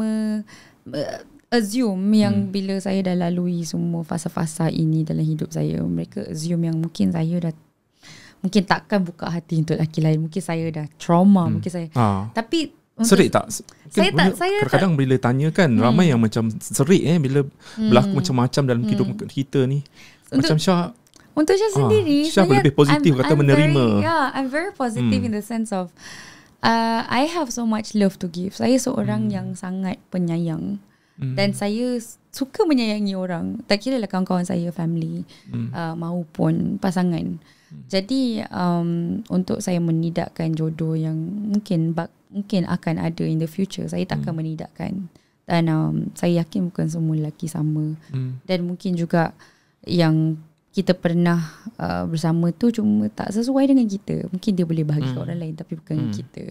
A: assume yang bila saya dah lalui semua fasa-fasa ini dalam hidup saya, mereka assume yang mungkin saya dah takkan buka hati untuk lelaki lain, mungkin saya dah trauma, mungkin saya tapi
B: serik tak? Saya kadang-kadang bila tanya kan ramai yang macam serik bila berlaku macam-macam dalam kehidupan kita ni. Macam Syah,
A: untuk Syah sendiri,
B: Syah lebih positif kata menerima.
A: I'm very positive in the sense of I have so much love to give. Saya seorang yang sangat penyayang dan saya suka menyayangi orang. Tak kira lah kawan-kawan saya, family maupun pasangan. Jadi untuk saya menidakkan jodoh yang mungkin akan ada in the future, saya takkan menidakkan. Dan saya yakin bukan semua lelaki sama. Dan mungkin juga yang kita pernah bersama tu cuma tak sesuai dengan kita. Mungkin dia boleh bahagia orang lain tapi bukan kita.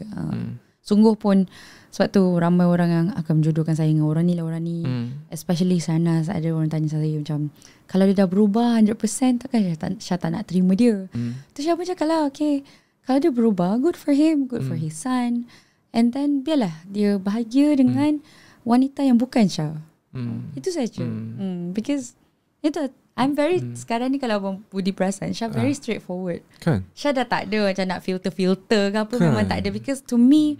A: Sungguh pun sebab tu ramai orang yang akan menjodohkan saya dengan orang ni. Especially Shahnaz, ada orang tanya saya macam, kalau dia dah berubah 100% takkan Syah tak nak terima dia. Tu Syah pun cakap lah, okay, kalau dia berubah, good for him, good for his son. And then biarlah dia bahagia dengan wanita yang bukan Syah. Itu saja. Because itu I'm very sekarang ni kalau Abang Budi perasan, Syah very straightforward.
B: Kan?
A: Syah dah tak ada macam nak filter-filter ke apa, memang tak ada. Because to me,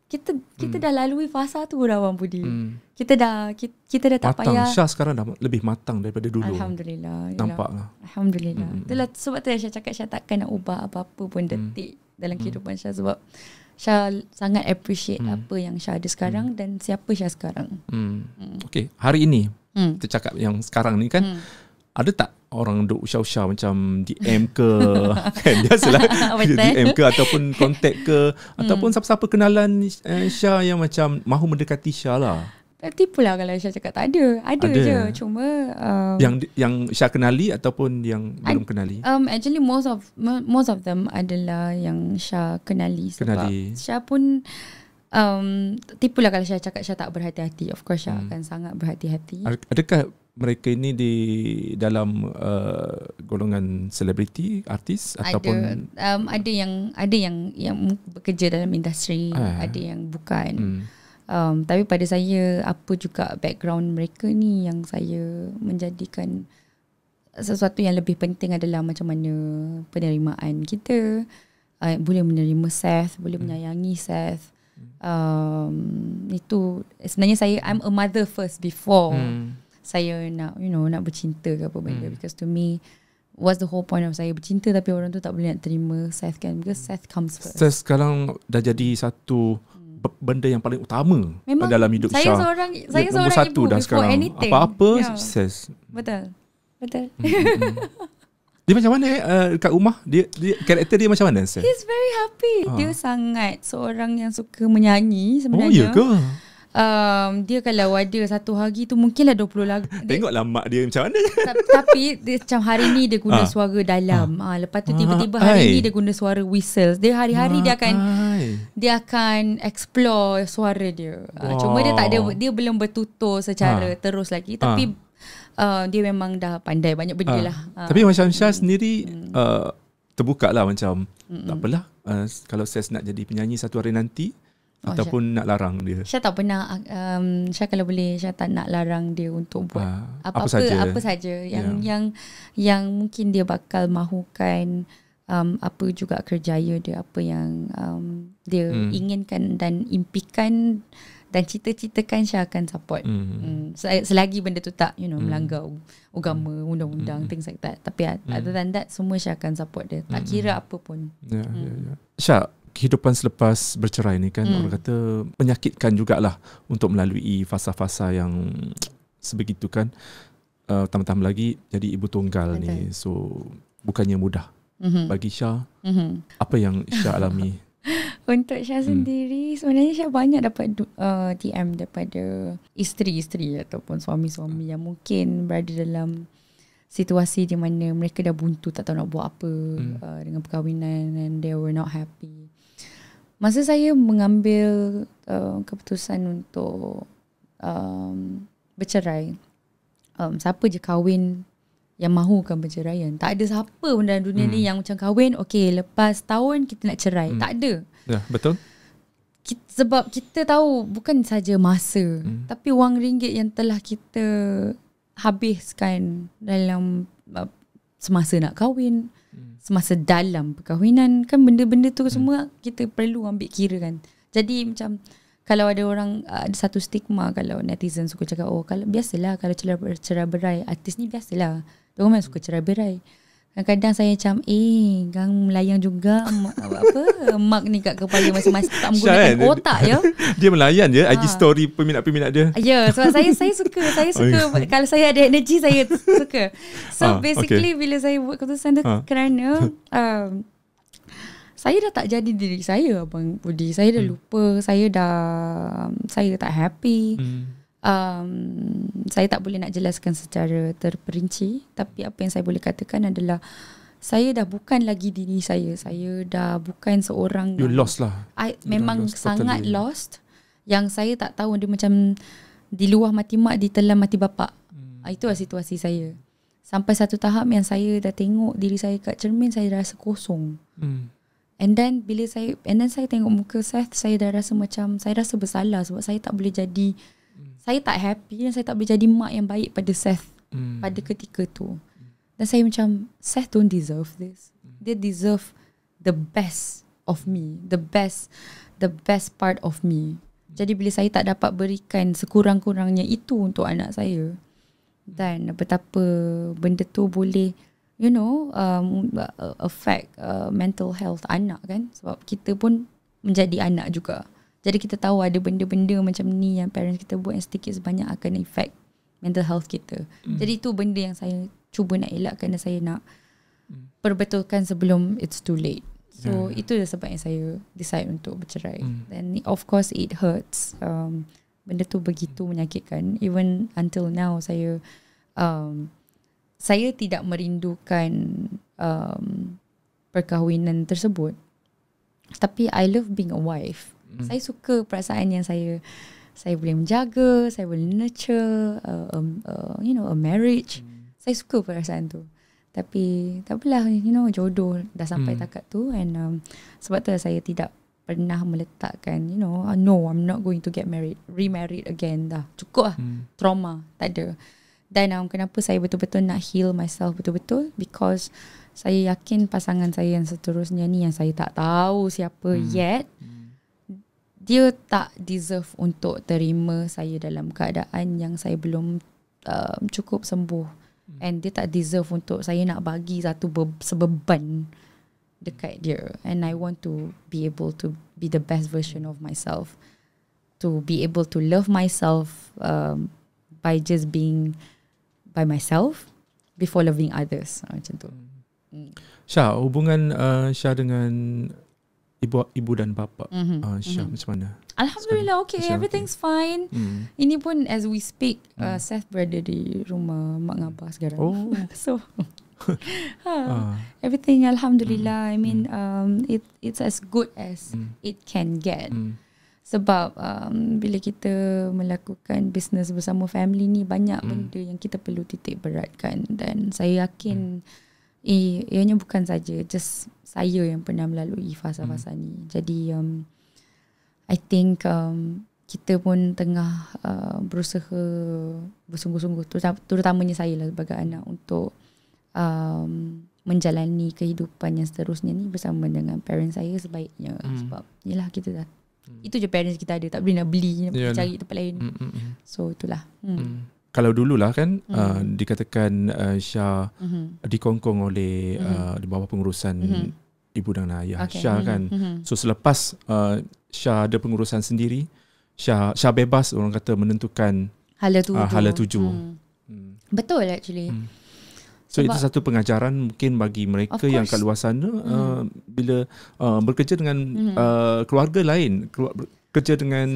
A: kita dah lalui fasa tu dah Abang Budi. Kita dah tak
B: matang.
A: payah.
B: Syah sekarang dah lebih matang daripada dulu.
A: Alhamdulillah.
B: Nampak lah.
A: Alhamdulillah. Itulah sebab tu Syah cakap Syah takkan nak ubah apa-apa pun detik dalam kehidupan Syah, sebab Syah sangat appreciate apa yang Syah ada sekarang dan siapa Syah sekarang. Okay, hari ini kita cakap yang sekarang ni kan, ada tak orang duk usah-usah macam DM ke kan, biasalah DM ke ataupun kontak ke ataupun siapa-siapa kenalan Syah yang macam mahu mendekati Syah lah? Tipulah kalau Syah cakap tak ada. Ada je, cuma
B: yang Syah kenali ataupun yang belum kenali.
A: Actually most of them adalah yang Syah kenali. Sebab Syah pun tipulah kalau Syah cakap Syah tak berhati-hati. Of course Syah akan sangat berhati-hati. Adakah
B: mereka ini di dalam golongan selebriti, artis ataupun
A: ada yang bekerja dalam industri, ada yang bukan. Tapi pada saya, apa juga background mereka ni yang saya menjadikan sesuatu yang lebih penting adalah macam mana penerimaan kita, boleh menerima Seth, boleh menyayangi Seth. Itu sebenarnya I'm a mother first before saya nak nak bercinta ke apa benda. Because to me, what's the whole point of saya bercinta tapi orang tu tak boleh nak terima Seth kan, because Seth comes first.
B: Seth sekarang dah jadi satu benda yang paling utama dalam hidup Syah.
A: Saya seorang ibu
B: dah
A: before
B: sekarang.
A: anything.
B: Apa-apa Seth.
A: Betul.
B: Dia macam mana dekat rumah? Dia karakter dia macam mana Seth?
A: He's very happy. Dia sangat seorang yang suka menyanyi sebenarnya.
B: Oh ya ke?
A: Dia kalau ada satu hari tu mungkinlah 20 lagu.
B: Tengoklah mak dia macam mana.
A: Tapi dia macam hari ni dia guna suara dalam. Lepas tu tiba-tiba hari ni dia guna suara whistles. Dia hari-hari dia akan explore suara dia. Cuma dia belum bertutur secara terus lagi. Tapi dia memang dah pandai banyak benda lah.
B: Tapi macam Syah sendiri terbuka lah macam tak apalah, kalau Syah nak jadi penyanyi satu hari nanti, ataupun Syah nak larang dia. Syah
A: tak pernah Syah kalau boleh Syah tak nak larang dia untuk buat apa saja yang mungkin dia bakal mahukan, apa juga kerjaya dia, apa yang dia inginkan dan impikan dan cita-citakan, Syah akan support. Selagi benda tu tak melanggar agama, undang-undang, things like that. Tapi other than that, semua Syah akan support dia, tak kira apa pun.
B: Syah, kehidupan selepas bercerai ni kan, orang kata menyakitkan jugalah untuk melalui fasa-fasa yang sebegitu kan. Tambah-tambah lagi jadi ibu tunggal ni, so bukannya mudah bagi Syah. Apa yang Syah alami?
A: Untuk Syah sendiri, sebenarnya Syah banyak dapat DM daripada isteri-isteri ataupun suami-suami yang mungkin berada dalam situasi di mana mereka dah buntu, tak tahu nak buat apa dengan perkahwinan, and they were not happy. Masa saya mengambil keputusan untuk bercerai, siapa je kahwin yang mahukan perceraian? Tak ada siapa pun dalam dunia ni yang macam kahwin, okay, lepas tahun kita nak cerai. Tak ada.
B: Ya, betul.
A: Sebab kita tahu bukan saja masa, tapi wang ringgit yang telah kita habiskan dalam semasa nak kahwin, semasa dalam perkahwinan, kan benda-benda tu semua kita perlu ambil kira kan. Jadi macam kalau ada orang, ada satu stigma kalau netizen suka cakap, oh kalau biasalah kalau cerai-berai, artis ni biasalah, dia orang suka cerai-berai. Kadang-kadang saya macam gang melayang juga mak ni kat kepala masing-masing, tak menggunakan otak ya.
B: Dia melayan je IG story peminat-peminat dia.
A: Ya, sebab saya suka kalau saya ada energy saya suka. So basically bila saya buat keputusan tu kerana saya dah tak jadi diri saya, Abang Budi. Saya dah lupa, saya tak happy. Saya tak boleh nak jelaskan secara terperinci, tapi apa yang saya boleh katakan adalah saya dah bukan lagi diri saya. Saya dah bukan seorang
B: You lost lah.
A: Memang sangat lost. Yang saya tak tahu, dia macam di luar mati mak, ditelan mati bapak. Itulah situasi saya. Sampai satu tahap yang saya dah tengok diri saya kat cermin, saya dah rasa kosong. And then saya tengok muka Seth, saya dah rasa macam, saya rasa bersalah sebab saya tak boleh jadi, saya tak happy dan saya tak boleh jadi mak yang baik pada Seth pada ketika tu. Dan saya macam, Seth don't deserve this. Dia deserve the best of me, the best part of me. Jadi bila saya tak dapat berikan sekurang-kurangnya itu untuk anak saya, dan betapa benda tu boleh affect mental health anak kan, sebab kita pun menjadi anak juga. Jadi kita tahu ada benda-benda macam ni yang parents kita buat yang sedikit sebanyak akan affect mental health kita. Jadi itu benda yang saya cuba nak elakkan dan saya nak perbetulkan sebelum it's too late. So itu sebab yang saya decide untuk bercerai. And of course it hurts. Benda tu begitu menyakitkan. Even until now saya tidak merindukan perkahwinan tersebut. Tapi I love being a wife. Saya suka perasaan yang saya boleh menjaga, saya boleh nurture a marriage. Saya suka perasaan tu. Tapi tak apalah, jodoh dah sampai takat tu. And sebab tu saya tidak pernah meletakkan, no, I'm not going to get remarried again. Dah cukup lah. Trauma, tak ada. Dan kenapa saya betul-betul nak heal myself betul-betul, because saya yakin pasangan saya yang seterusnya ni, yang saya tak tahu siapa yet, dia tak deserve untuk terima saya dalam keadaan yang saya belum cukup sembuh. And dia tak deserve untuk saya nak bagi satu sebeban dekat dia. And I want to be able to be the best version of myself, to be able to love myself by just being by myself before loving others. Macam tu.
B: Syah, hubungan Syah dengan ibu dan bapa Syah macam mana?
A: Alhamdulillah, okay, everything's fine. Ini pun as we speak, Seth berada di rumah mak ngabah sekarang. So everything alhamdulillah. I mean it's as good as it can get. Sebab bila kita melakukan bisnes bersama family ni, banyak benda yang kita perlu titik beratkan. Dan saya yakin ianya bukan saja just saya yang pernah melalui fasa-fasa ni. Jadi I think kita pun tengah berusaha bersungguh-sungguh, terutamanya saya lah sebagai anak, untuk menjalani kehidupan yang seterusnya ni bersama dengan parents saya sebaiknya. Sebab yelah, kita dah itu je parents kita ada, tak boleh nak beli, nak pergi cari tempat lain. So itulah.
B: Kalau dululah kan dikatakan Syah dikongkong oleh di bawah pengurusan ibu dan ayah Syah kan. So selepas Syah ada pengurusan sendiri, Syah bebas, orang kata, menentukan hala tuju.
A: Betul actually.
B: So sebab itu satu pengajaran mungkin bagi mereka yang kat luar sana bila bekerja dengan keluarga lain, kerja dengan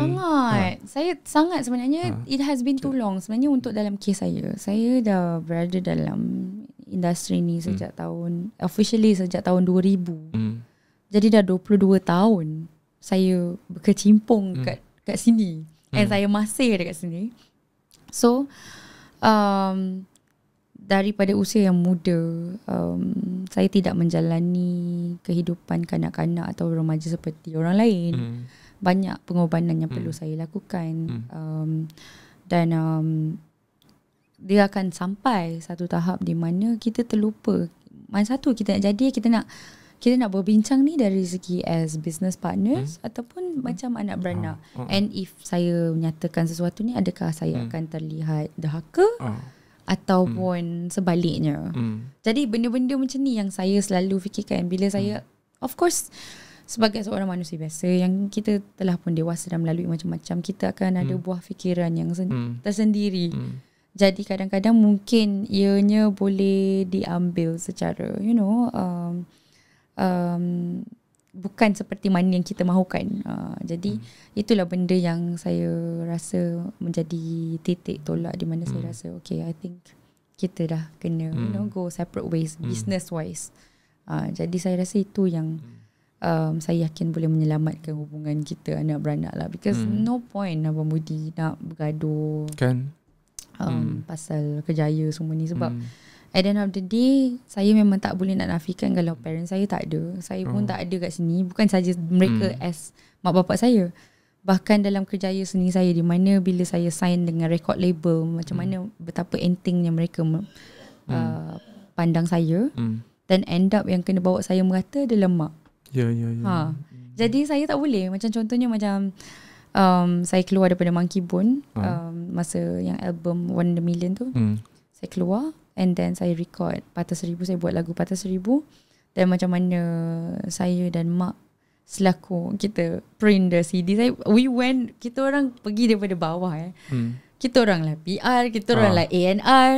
A: saya sangat sebenarnya it has been too long sebenarnya untuk dalam kes saya dah berada dalam industri ni sejak officially sejak tahun 2000. Jadi dah 22 tahun saya berkecimpung kat sini. And saya masih dekat sini. So daripada usia yang muda, saya tidak menjalani kehidupan kanak-kanak atau remaja seperti orang lain. Banyak pengorbanan yang perlu saya lakukan. Dan dia akan sampai satu tahap di mana kita terlupa. Mana satu kita nak jadi, kita nak berbincang ni dari segi as business partners ataupun macam anak beranak. And if saya menyatakan sesuatu ni, adakah saya akan terlihat dahaka ataupun sebaliknya. Jadi benda-benda macam ni yang saya selalu fikirkan bila saya, of course, sebagai seorang manusia biasa yang kita telah pun dewasa dan melalui macam-macam, kita akan ada buah fikiran yang tersendiri. Jadi kadang-kadang mungkin ianya boleh diambil secara bukan seperti mana yang kita mahukan. Jadi itulah benda yang saya rasa menjadi titik tolak di mana saya rasa okay, I think kita dah kena go separate ways, business wise. Jadi saya rasa itu yang saya yakin boleh menyelamatkan hubungan kita anak beranak lah. Because no point Abang Budi nak bergaduh kan pasal kerjaya semua ni. Sebab at the end of the day, saya memang tak boleh nak nafikan kalau parents saya tak ada. Saya pun tak ada kat sini. Bukan saja mereka as mak bapak saya, bahkan dalam kerjaya seni saya, di mana bila saya sign dengan record label, macam mana betapa entingnya mereka pandang saya. Dan end up yang kena bawa saya merata adalah mak. Jadi saya tak boleh. Macam contohnya macam saya keluar daripada Monkey Bone masa yang album One in a Million tu. Saya keluar and then saya record Patah Seribu. Saya buat lagu Patah Seribu. Dan macam mana saya dan mak selaku kita print the CD. Kita orang pergi daripada bawah. Kita orang lah PR, kita orang lah A&R.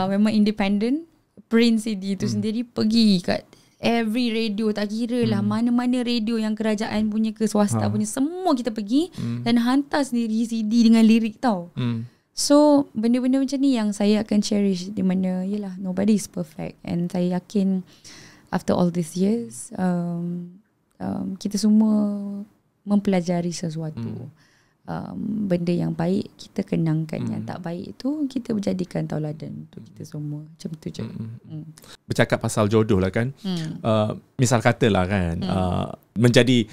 A: Memang independent. Print CD tu sendiri, pergi kat every radio, tak kira lah mana-mana radio yang kerajaan punya ke swasta punya, semua kita pergi dan hantar sendiri CD dengan lirik tau. So benda-benda macam ni yang saya akan cherish, di mana yelah nobody is perfect. And saya yakin after all these years kita semua mempelajari sesuatu. Benda yang baik kita kenangkan, yang tak baik itu kita berjadikan tauladan untuk kita semua. Macam tu je.
B: Bercakap pasal jodoh lah kan, misal katalah kan, menjadi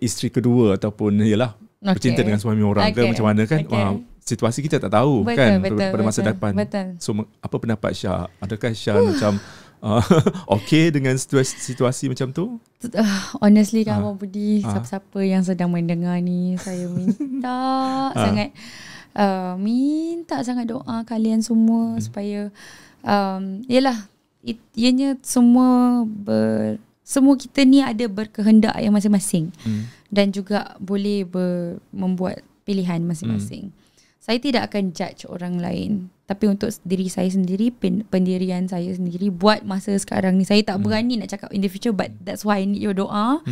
B: isteri kedua ataupun yalah bercinta dengan suami orang ke macam mana kan, situasi kita tak tahu kan pada masa depan. So apa pendapat Syah? Adakah Syah macam okay dengan situasi macam tu?
A: Honestly kan Abang Budi, siapa-siapa yang sedang mendengar ni, saya minta sangat minta sangat doa kalian semua supaya yelah ianya semua kita ni ada berkehendak yang masing-masing dan juga boleh membuat pilihan masing-masing. Saya tidak akan judge orang lain, tapi untuk diri saya sendiri, pendirian saya sendiri buat masa sekarang ni, saya tak berani nak cakap in the future, but that's why I need your doa.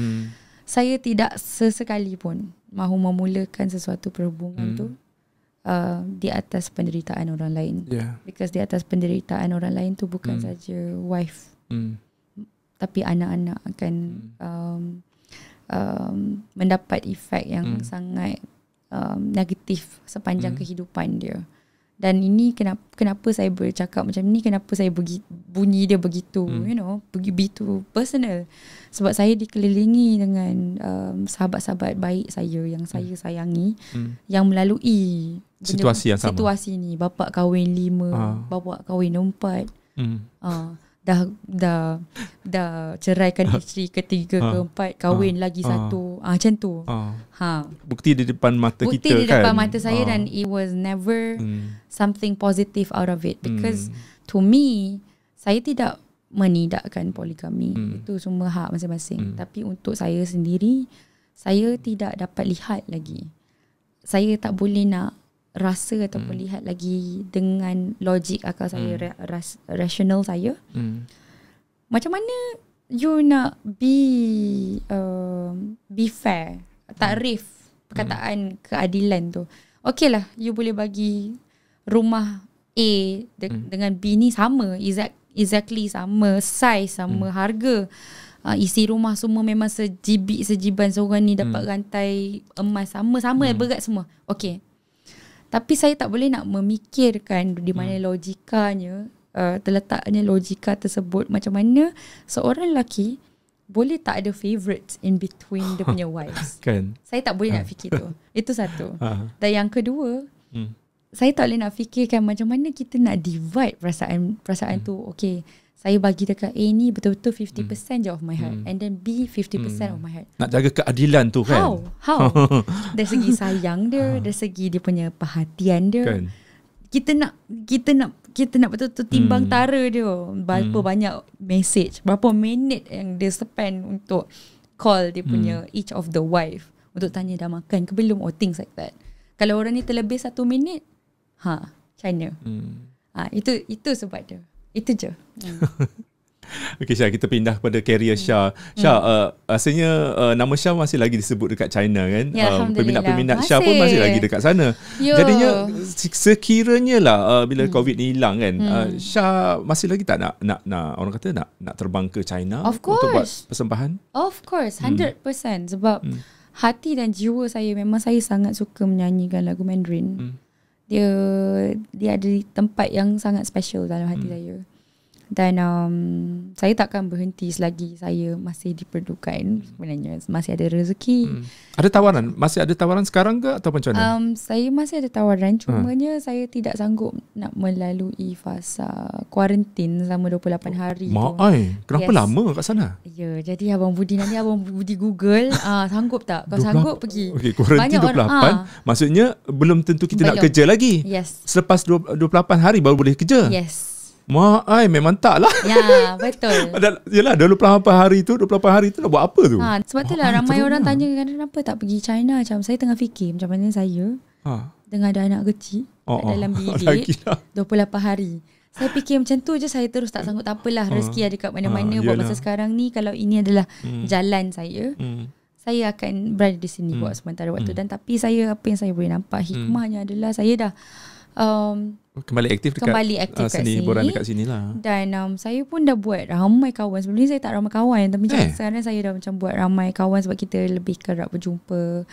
A: Saya tidak sesekali pun mahu memulakan sesuatu perhubungan tu di atas penderitaan orang lain. Because di atas penderitaan orang lain tu bukan saja wife, tapi anak-anak akan mendapat efek yang sangat negatif sepanjang kehidupan dia. Dan ini kenapa saya bercakap macam ni, kenapa saya bunyi dia begitu begitu personal, sebab saya dikelilingi dengan sahabat-sahabat baik saya yang saya sayangi, yang melalui
B: situasi yang sama.
A: Situasi ni, bapa kahwin 5, bapa kahwin 4, dah ceraikan isteri ketiga, keempat, kahwin lagi satu, macam tu.
B: Bukti di depan mata kita kan.
A: Bukti di depan mata saya, dan it was never something positive out of it, because to me, saya tidak menidakkan poligami. Itu semua hak masing-masing. Tapi untuk saya sendiri, saya tidak dapat lihat lagi. Saya tak boleh nak rasa ataupun lihat lagi dengan logik akal saya, rasional saya. Macam mana you nak be fair, takrif perkataan keadilan tu. Okay lah, you boleh bagi rumah A dengan B ni sama, exactly sama size, sama harga. Isi rumah semua memang sejiban seorang ni dapat rantai emas sama-sama berat semua. Okay. Tapi saya tak boleh nak memikirkan di mana logikanya, terletaknya logika tersebut, macam mana seorang lelaki boleh tak ada favourites in between dia punya wives.
B: Kan?
A: Saya tak boleh nak fikir tu. Itu satu. Dan yang kedua, saya tak boleh nak fikirkan macam mana kita nak divide perasaan tu. Okay, saya bagi dekat A ni betul-betul 50% je of my heart, and then B 50% of my heart.
B: Nak jaga keadilan tu kan?
A: How? Dari segi sayang dia, dari segi dia punya perhatian dia. Kan? Kita nak betul-betul timbang tara dia. Berapa banyak message, berapa minit yang dia spend untuk call dia punya each of the wife untuk tanya dah makan ke belum, or things like that. Kalau orang ni terlebih 1 minit, macam mana? Itu sebab dia. Itu je.
B: Okay Syah, kita pindah kepada career Syah. Syah, rasanya nama Syah masih lagi disebut dekat China kan? Peminat-peminat Syah pun masih lagi dekat sana. Jadinya sekiranya lah bila COVID ni hilang kan, Syah masih lagi tak nak orang kata nak terbang ke China untuk buat persembahan? Of
A: course, 100%. Sebab hati dan jiwa saya, memang saya sangat suka menyanyikan lagu Mandarin. Dia ada tempat yang sangat special dalam hati saya. Dan saya takkan berhenti selagi saya masih diperlukan. Sebenarnya masih ada rezeki.
B: Ada tawaran? Masih ada tawaran sekarang ke atau macam mana?
A: Saya masih ada tawaran, cumanya saya tidak sanggup nak melalui fasa kuarantin selama 28 hari.
B: Kenapa lama kat sana?
A: Ya, jadi Abang Budi, nanti Abang Budi Google, sanggup tak? Kalau sanggup pergi.
B: Okey, kuarantin 28 maksudnya belum tentu kita nak kerja lagi. Selepas 28 hari baru boleh kerja. Memang tak lah.
A: Ya, betul.
B: Yelah, 28 hari tu nak buat apa tu?
A: Sebab tu lah ramai orang tanya, kenapa tak pergi China? Macam saya tengah fikir macam mana saya dengan ada anak kecil dalam bilik 28 hari. Saya fikir macam tu je, saya terus tak sanggup. Tak apalah, rezeki ada kat mana-mana. Buat masa sekarang ni, kalau ini adalah jalan saya, saya akan berada di sini buat sementara waktu. Dan tapi apa yang saya boleh nampak hikmahnya adalah saya dah
B: kembali aktif dekat seni, hiburan dekat sini lah.
A: Dan saya pun dah buat ramai kawan. Sebelum ni saya tak ramai kawan, tapi sekarang saya dah macam buat ramai kawan sebab kita lebih kerap berjumpa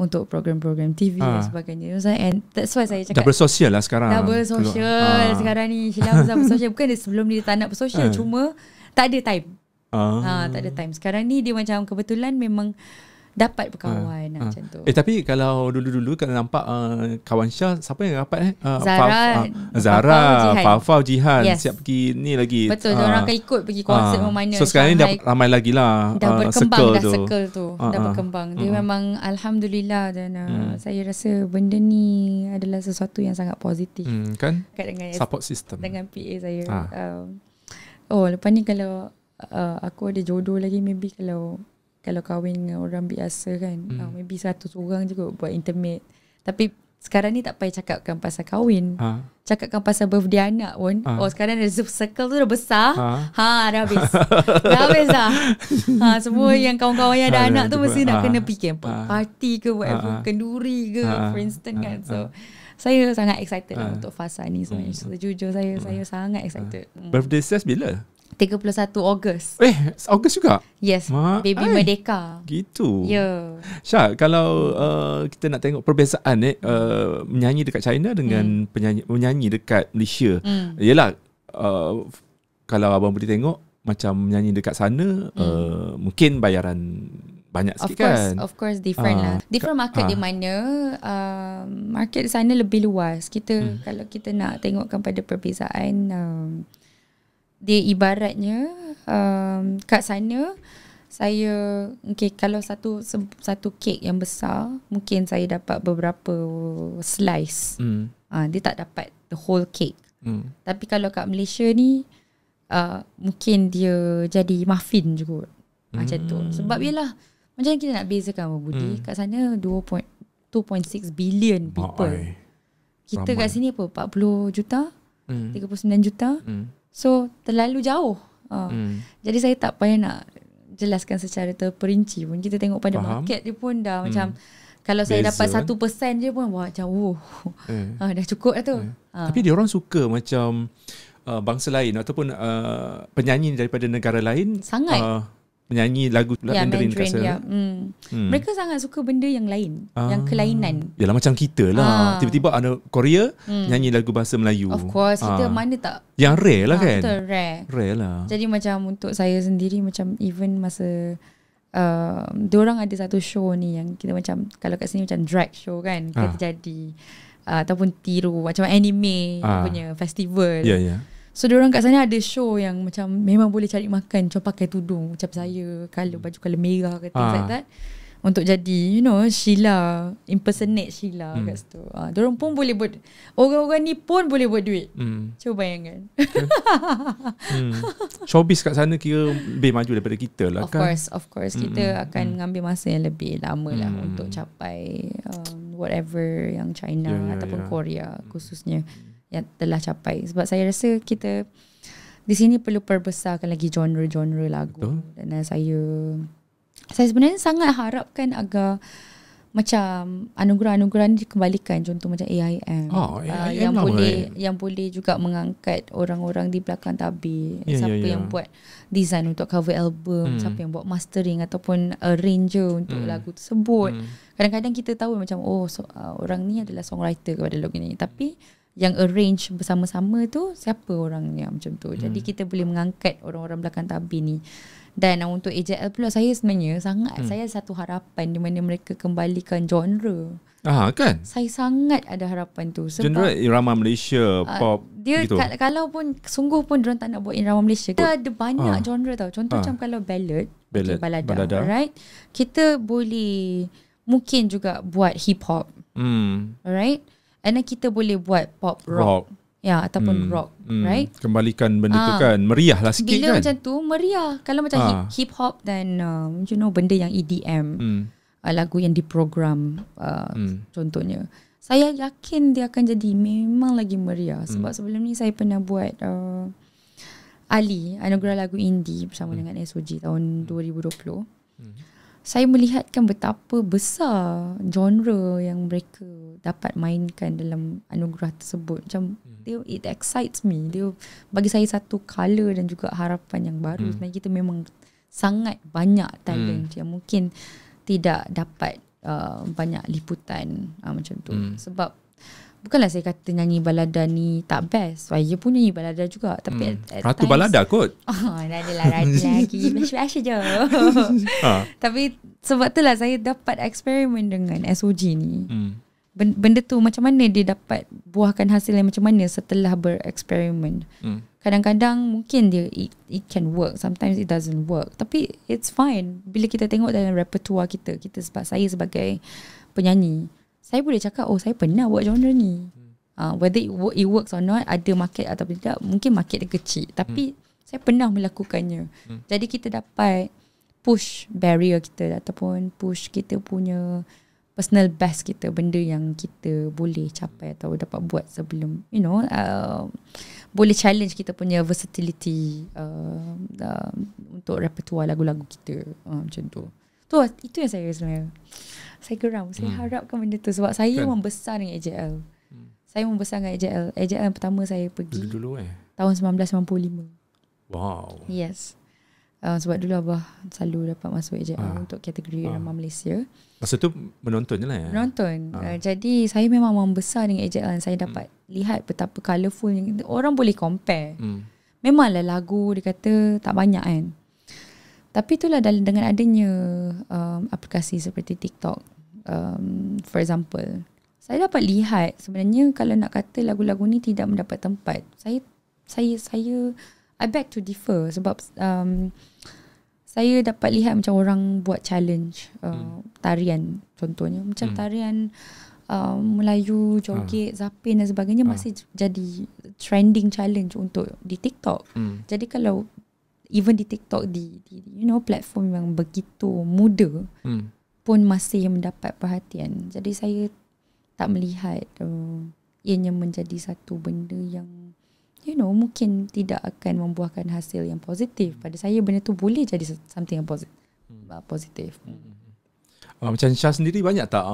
A: untuk program-program TV dan sebagainya. And that's why saya cakap
B: dah bersosial lah sekarang.
A: Dah bersosial sekarang ni. Sheila dah bersosial. Bukan dia sebelum ni dia tak nak bersosial, cuma tak ada time. Tak ada time. Sekarang ni dia macam kebetulan memang dapat berkawan macam tu.
B: Tapi kalau dulu-dulu kalau nampak kawan Syah, siapa yang rapat
A: Zara,
B: Fafau, Jihan, siap pergi ni lagi.
A: Betul, orang akan ikut pergi konsert mana.
B: So sekarang ni dah ramai lagi lah.
A: Dah berkembang circle tu. Dah berkembang. Dia memang alhamdulillah, dan saya rasa benda ni adalah sesuatu yang sangat positif.
B: Kan?
A: Dengan
B: support system.
A: Dengan PA saya. Lepas ni kalau aku ada jodoh lagi, maybe kalau kahwin dengan orang biasa kan, maybe 100 orang je kot buat intimate. Tapi sekarang ni tak payah cakapkan pasal kahwin, cakapkan pasal birthday anak pun. Sekarang dah circle tu dah besar. Dah habis. Dah habis dah. Semua yang kawan-kawan yang ada anak tu mesti nak kena fikir party ke, whatever, kenduri ke, for instance kan. So saya sangat excited lah untuk fasa ni sebenarnya. Sejujur saya sangat excited.
B: Birthday Ses bila?
A: 31 Ogos.
B: Ogos juga?
A: Yes, baby merdeka.
B: Gitu.
A: Ya.
B: Syah, kalau kita nak tengok perbezaan menyanyi dekat China dengan menyanyi dekat Malaysia. Yelah, kalau abang boleh tengok macam menyanyi dekat sana, mungkin bayaran banyak sikit kan.
A: Of course different lah. Different market di mana market di sana lebih luas. Kalau kita nak tengokkan pada perbezaan, dia ibaratnya kat sana saya kalau satu kek yang besar mungkin saya dapat beberapa slice. Dia tak dapat the whole cake. Tapi kalau kat Malaysia ni mungkin dia jadi muffin juga. Macam tu. Sebab yelah, macam kita nak bezakan Budi, kat sana 2.6 billion people. Kita ramai. Kat sini apa 40 juta, 39 juta. So terlalu jauh. Jadi saya tak payah nak jelaskan secara terperinci pun. Kita tengok pada market dia pun dah macam, kalau saya dapat 1% je pun macam dah cukup lah tu.
B: Tapi dia orang suka macam bangsa lain ataupun penyanyi daripada negara lain
A: sangat
B: menyanyi lagu Mandarin kat sana.
A: Mereka sangat suka benda yang lain, yang kelainan.
B: Yalah macam kita lah. Tiba-tiba ada Korea nyanyi lagu bahasa Melayu.
A: Of course, kita mana tak.
B: Yang rare lah kan.
A: Betul, rare
B: lah.
A: Jadi macam untuk saya sendiri, macam even masa diorang ada satu show ni yang kita macam, kalau kat sini macam drag show kan, kita jadi ataupun tiru macam anime punya festival.
B: Ya.
A: So diorang kat sana ada show yang macam memang boleh cari makan, macam pakai tudung macam saya, baju color merah ke things like that, untuk jadi Sheila, impersonate Sheila kat situ. Diorang pun boleh buat, orang-orang ni pun boleh buat duit. Cuba bayangkan.
B: Showbiz kat sana kira lebih maju daripada kita lah kan.
A: Of course kita akan mengambil masa yang lebih lama lah untuk capai whatever yang China ataupun Korea khususnya yang telah capai. Sebab saya rasa kita di sini perlu perbesarkan lagi genre-genre lagu. Betul. Dan saya sebenarnya sangat harapkan agar macam anugerah-anugerah ni dikembalikan, contoh macam AIM, yang boleh juga mengangkat orang-orang di belakang tabir, siapa yang buat design untuk cover album, siapa yang buat mastering ataupun arranger untuk lagu tersebut. Kadang-kadang kita tahu macam orang ni adalah songwriter kepada lagu ni, tapi yang arrange bersama-sama tu siapa orangnya, macam tu. Jadi kita boleh mengangkat orang-orang belakang tabir ni. Dan untuk AJL pula, saya sebenarnya saya satu harapan di mana mereka kembalikan genre.
B: Kan?
A: Saya sangat ada harapan tu. Sebab
B: genre irama Malaysia, pop
A: dia
B: gitu.
A: Kalau pun sungguh pun diorang tak nak buat irama Malaysia, kita ada banyak genre tau. Contoh macam kalau ballad, balada, right? Kita boleh mungkin juga buat hip hop. Alright? And then kita boleh buat pop rock. Ya, ataupun rock, right?
B: Kembalikan benda tu kan meriah lah sikit.
A: Bila
B: kan
A: macam tu meriah. Kalau macam hip hop dan benda yang EDM, lagu yang diprogram contohnya, saya yakin dia akan jadi memang lagi meriah. Sebab sebelum ni saya pernah buat Ali, anugerah lagu indie bersama dengan SOG tahun 2020. Saya melihatkan betapa besar genre yang mereka dapat mainkan dalam anugerah tersebut. Macam it excites me. Dia bagi saya satu colour dan juga harapan yang baru. Sebenarnya kita memang sangat banyak talent yang mungkin tidak dapat banyak liputan macam tu. Sebab bukanlah saya kata nyanyi balada ni tak best. Saya pun nyanyi balada juga. Tapi
B: Ratu balada kot.
A: Dah adalah ratu lagi. Biasa je. Tapi sebab tu lah saya dapat eksperimen dengan SOG ni. Benda tu macam mana dia dapat buahkan hasil yang macam mana setelah bereksperimen. Kadang-kadang mungkin dia it can work, sometimes it doesn't work, tapi it's fine. Bila kita tengok dalam repertoire kita sebab saya sebagai penyanyi, saya boleh cakap saya pernah buat genre ni. Whether it works or not, ada market atau tidak, mungkin market dia kecil, tapi saya pernah melakukannya. Jadi kita dapat push barrier kita ataupun push kita punya personal best kita, benda yang kita boleh capai atau dapat buat sebelum boleh challenge kita punya versatility untuk repertoire lagu-lagu kita, macam tu. Itu yang saya sebenarnya saya geram. Saya harapkan benda tu sebab saya membesar dengan AJL. Saya membesar dengan AJL. AJL yang pertama saya pergi dulu tahun 1995.
B: Wow.
A: Yes. Sebab dulu Abah selalu dapat masuk AJL untuk kategori irama Malaysia.
B: Masa tu menonton je lah ya? Menonton.
A: Jadi saya memang membesar dengan AJL dan saya dapat lihat betapa colourful orang boleh compare. Memanglah lagu dia kata tak banyak kan. Tapi itulah dengan adanya aplikasi seperti TikTok, for example, saya dapat lihat sebenarnya kalau nak kata lagu-lagu ni tidak mendapat tempat, saya I beg to differ sebab saya dapat lihat macam orang buat challenge tarian, contohnya macam tarian Melayu, joget, zapin dan sebagainya masih jadi trending challenge untuk di TikTok. Jadi kalau even di TikTok di platform yang begitu muda pun masih mendapat perhatian. Jadi saya tak melihat ianya menjadi satu benda yang mungkin tidak akan membuahkan hasil yang positif. Pada saya benda tu boleh jadi something yang positif.
B: Macam Syah sendiri banyak tak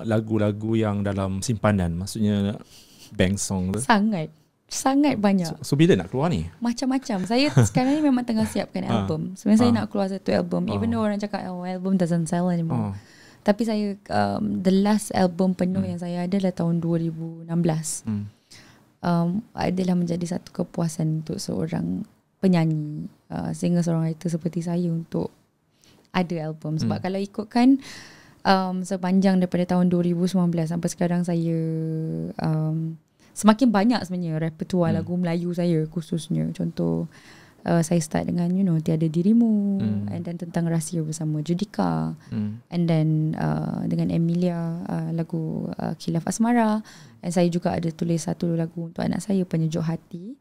B: lagu-lagu yang dalam simpanan, maksudnya bank song tu?
A: Sangat sangat banyak.
B: So bila nak keluar ni?
A: Macam-macam. Saya sekarang ni memang tengah siapkan album. Sebenarnya saya nak keluar satu album. Even though orang cakap album doesn't sell anymore. Tapi saya the last album penuh yang saya ada adalah tahun 2016. Adalah menjadi satu kepuasan untuk seorang penyanyi, singer songwriter seperti saya untuk ada album. Sebab kalau ikutkan sepanjang daripada tahun 2019 sampai sekarang saya semakin banyak sebenarnya repertoire lagu Melayu saya khususnya. Contoh saya start dengan Tiada Dirimu, and then Tentang Rahsia bersama Judika, and then dengan Emilia lagu Khilaf Asmara, and saya juga ada tulis satu lagu untuk anak saya, Penyejuk Hati.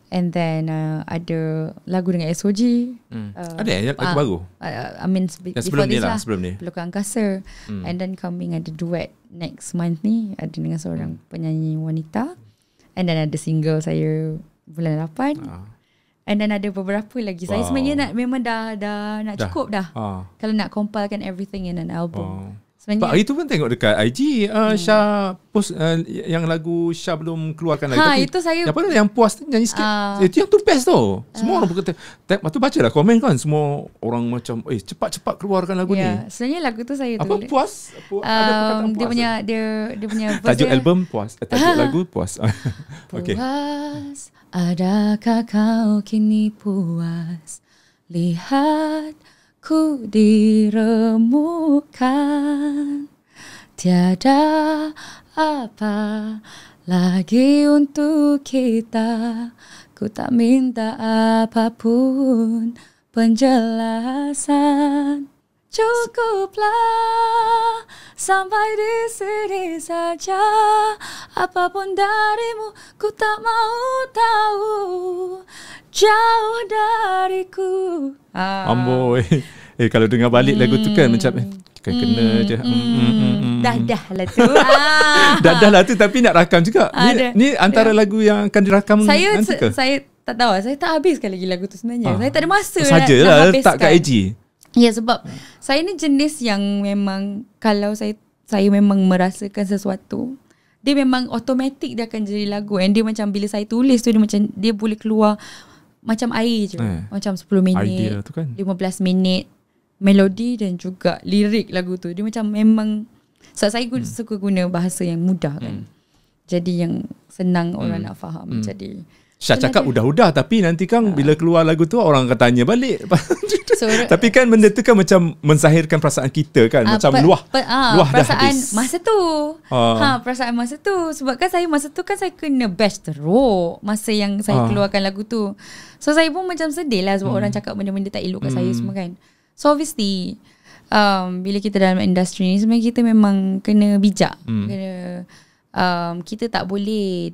A: And then ada lagu dengan SOG.
B: Ada lagu baru?
A: I mean
B: sebelum ni lah, sebelum ni
A: Pelukan Angkasa. And then coming ada duet next month ni, ada dengan seorang penyanyi wanita. And then ada single saya bulan 8. And then ada beberapa lagi. Saya sebenarnya memang dah nak cukup dah. Kalau nak compilekan everything in an album.
B: Pak, hari tu pun tengok dekat IG Syah post yang lagu Syah belum keluarkan lagi.
A: Itu saya
B: yang puas tu nyanyi sikit. Itu yang tu best tu. Semua orang berkata. Lepas tu baca lah komen kan, semua orang macam cepat-cepat keluarkan lagu ni.
A: Sebenarnya lagu tu saya
B: tulis. Apa puas? Ada perkataan puas.
A: Dia punya
B: tajuk album puas. Tajuk lagu puas.
A: Okay. Puas, adakah kau kini puas? Lihat ku diremukkan, tiada apa lagi untuk kita. Ku tak minta apapun penjelasan. Cukuplah sampai di sini saja. Apapun darimu ku tak mau tahu. Jauh dariku.
B: Amboi. Kalau dengar balik lagu tu kan macam kena je.
A: Dah lah tu.
B: Dah lah tu, tapi nak rakam juga. Ni antara lagu yang akan dirakam nanti ke?
A: Saya tak tahu. Saya tak habiskan lagi lagu tu sebenarnya. Saya tak ada masa
B: sajalah
A: nak habiskan.
B: Tak kat IG.
A: Ya, sebab saya ni jenis yang memang kalau saya memang merasakan sesuatu, dia memang automatic dia akan jadi lagu. And dia macam bila saya tulis tu, dia boleh keluar macam air je. Macam 10 minit,
B: idea tu kan.
A: 15 minit melodi dan juga lirik lagu tu. Dia macam memang saya suka guna bahasa yang mudah kan. Jadi yang senang orang nak faham. Jadi
B: Syah cakap udah-udah, tapi nanti kan bila keluar lagu tu orang akan tanya balik. Tapi kan benda tu kan macam menzahirkan perasaan kita kan, macam luah
A: perasaan
B: dah habis
A: masa tu. Perasaan masa tu. Sebab kan saya masa tu kan saya kena bash teruk masa yang saya keluarkan lagu tu. So saya pun macam sedih lah sebab orang cakap benda-benda tak elok kat saya semua kan. So obviously bila kita dalam industri ni sebenarnya kita memang kena bijak. Kena kita tak boleh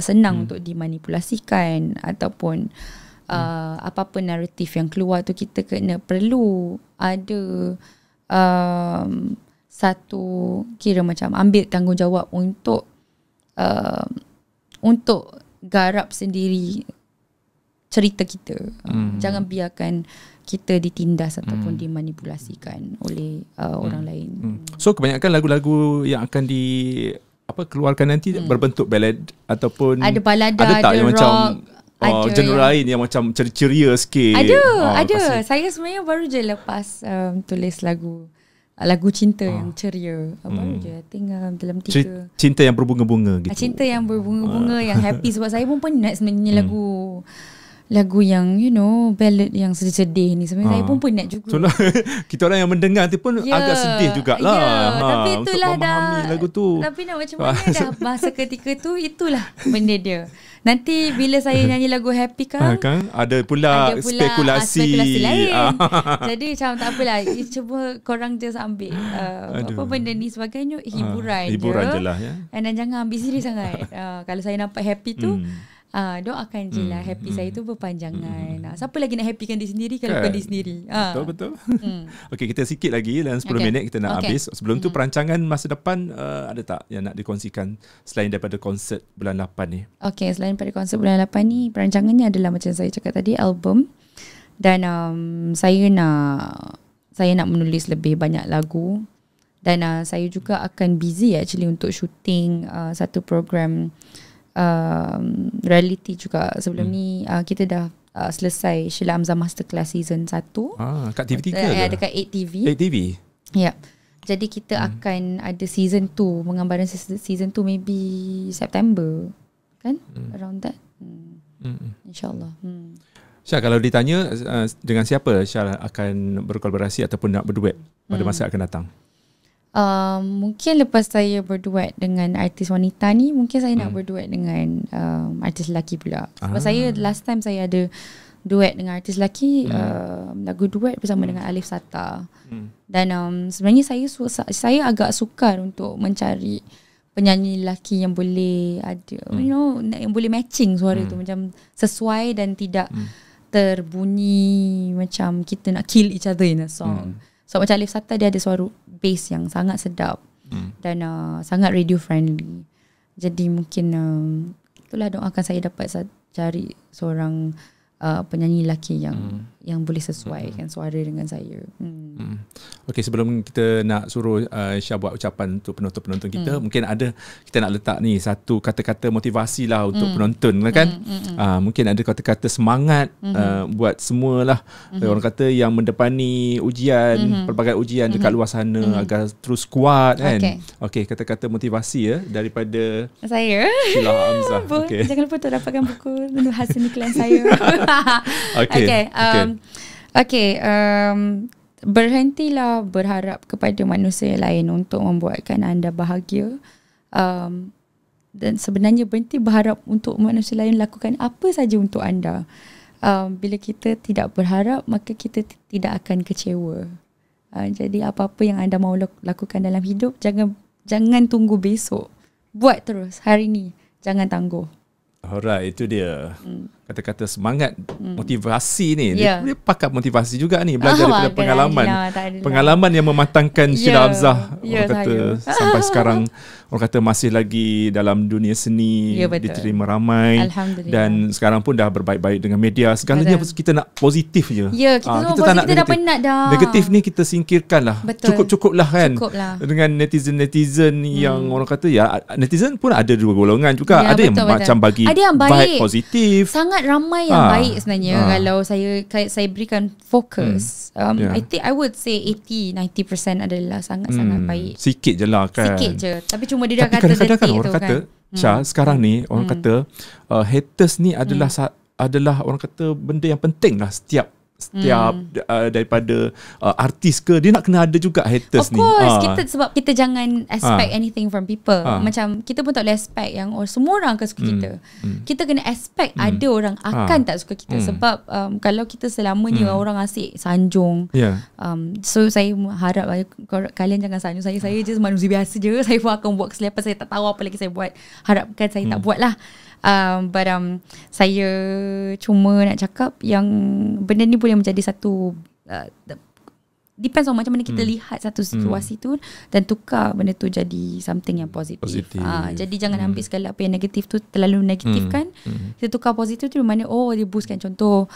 A: senang untuk dimanipulasikan ataupun apa-apa naratif yang keluar tu kita kena perlu ada satu kira macam ambil tanggungjawab untuk garap sendiri cerita kita. Jangan biarkan kita ditindas ataupun dimanipulasikan oleh orang lain.
B: So kebanyakan lagu-lagu yang akan keluarkan nanti berbentuk ballad ataupun
A: ada balada,
B: ada tak
A: ada
B: yang
A: rock,
B: macam genre lain yang macam ceria sikit?
A: Ada. Saya sebenarnya baru je lepas tulis lagu cinta yang ceria. Baru je I think dalam 3
B: cinta yang berbunga-bunga gitu.
A: Cinta yang berbunga-bunga yang happy. Sebab saya pun penat sebenarnya lagu yang ballad yang sedih-sedih ni. Sebenarnya saya pun penat juga.
B: Itulah, kita orang yang mendengar tu pun agak sedih jugalah.
A: Tapi itulah
B: untuk memahami lagu tu.
A: Tapi nak macam mana dah masa ketika tu, itulah benda dia. Nanti bila saya nyanyi lagu happy kan
B: ada pula spekulasi
A: lain. Jadi macam tak apalah, cuba korang just ambil apa benda ni sebagainya hiburan je
B: lah ya.
A: And then jangan ambil serius sangat. Kalau saya nampak happy tu doakan je lah happy saya tu berpanjangan. Siapa lagi nak happykan diri sendiri kalau bukan diri sendiri.
B: Betul. Okey, kita sikit lagi dalam 10 minit kita nak habis. Sebelum tu perancangan masa depan ada tak yang nak dikongsikan selain daripada konsert bulan 8 ni?
A: Okey, selain daripada konsert bulan 8 ni, perancangannya adalah macam saya cakap tadi, album. Dan saya nak menulis lebih banyak lagu. Dan saya juga akan busy actually untuk shooting satu program reality juga. Sebelum ni kita dah selesai Sheila Hamzah Masterclass season 1.
B: Kat TV3 ke?
A: Dekat 8TV.
B: 8TV?
A: Ya. Jadi kita akan ada season 2. Menggambarkan season 2 maybe September. Kan? Around that. InsyaAllah.
B: Syah, kalau ditanya dengan siapa Syah akan berkolaborasi ataupun nak berduet pada masa akan datang?
A: Mungkin lepas saya berduet dengan artis wanita ni, mungkin saya nak berduet dengan artis lelaki pula. Sebab saya last time saya ada duet dengan artis lelaki, lagu duet bersama dengan Alif Sata. Dan sebenarnya saya agak sukar untuk mencari penyanyi lelaki yang boleh ada, yang boleh matching suara tu, macam sesuai dan tidak terbunyi macam kita nak kill each other in a song. So macam Alif Sata, dia ada suara bass yang sangat sedap dan sangat radio friendly. Jadi mungkin itulah, doakan saya dapat cari seorang penyanyi lelaki yang boleh sesuaikan suara dengan saya.
B: Okey, sebelum kita nak suruh Syah buat ucapan untuk penonton-penonton kita, mungkin kita nak letak ni satu kata-kata motivasi lah untuk penonton kan. Mungkin ada kata-kata semangat buat semualah orang kata yang mendepani ujian, pelbagai ujian dekat luar sana agar terus kuat kan. Okey, kata-kata motivasi daripada
A: saya,
B: Sheila Hamzah.
A: Okay. Jangan lupa untuk dapatkan buku hasil iklan saya. Berhentilah berharap kepada manusia lain untuk membuatkan anda bahagia, dan sebenarnya berhenti berharap untuk manusia lain lakukan apa saja untuk anda. Bila kita tidak berharap, maka kita tidak akan kecewa. Jadi apa-apa yang anda mahu lakukan dalam hidup, jangan tunggu besok, buat terus hari ni, jangan tangguh.
B: Alright, itu dia kata-kata semangat, motivasi ni. Dia pakat motivasi juga ni, belajar daripada pengalaman. Pengalaman yang mematangkan Sheila Hamzah. Orang kata sampai sekarang orang kata masih lagi dalam dunia seni, diterima ramai, dan sekarang pun dah berbaik-baik dengan media. Segalanya kita nak positif je.
A: Kita tak nak dah penat dah.
B: Negatif ni kita singkirkan lah. Cukup-cukup lah kan. Dengan netizen-netizen yang orang kata, netizen pun ada dua golongan juga. Ada yang macam bagi vibe positif,
A: sangat ramai yang baik sebenarnya. Kalau saya berikan fokus, I think I would say 80-90% adalah sangat-sangat baik.
B: Sikit je lah kan.
A: Sikit je. Tapi cuma dia dah kata
B: kadang-kadang kan orang
A: tu
B: kata, Syah, sekarang ni orang kata haters ni adalah orang kata benda yang penting lah. Setiap daripada artis ke, dia nak kena ada juga haters ni.
A: Of course, sebab kita jangan expect anything from people. Macam kita pun tak boleh expect yang semua orang akan suka kita. Kita kena expect ada orang akan tak suka kita. Sebab kalau kita selamanya orang asyik sanjung, so saya harap kalian jangan sanjung saya. Saya je manusia biasa je. Saya pun akan buat selepas saya tak tahu apa lagi saya buat. Harapkan saya tak buat lah. Saya cuma nak cakap yang benda ni boleh menjadi satu depends on macam mana kita lihat satu situasi tu dan tukar benda tu jadi something yang positif. Jadi jangan ambil segala apa yang negatif tu terlalu negatif kan. Kita tukar positif tu mana dia boostkan. Contoh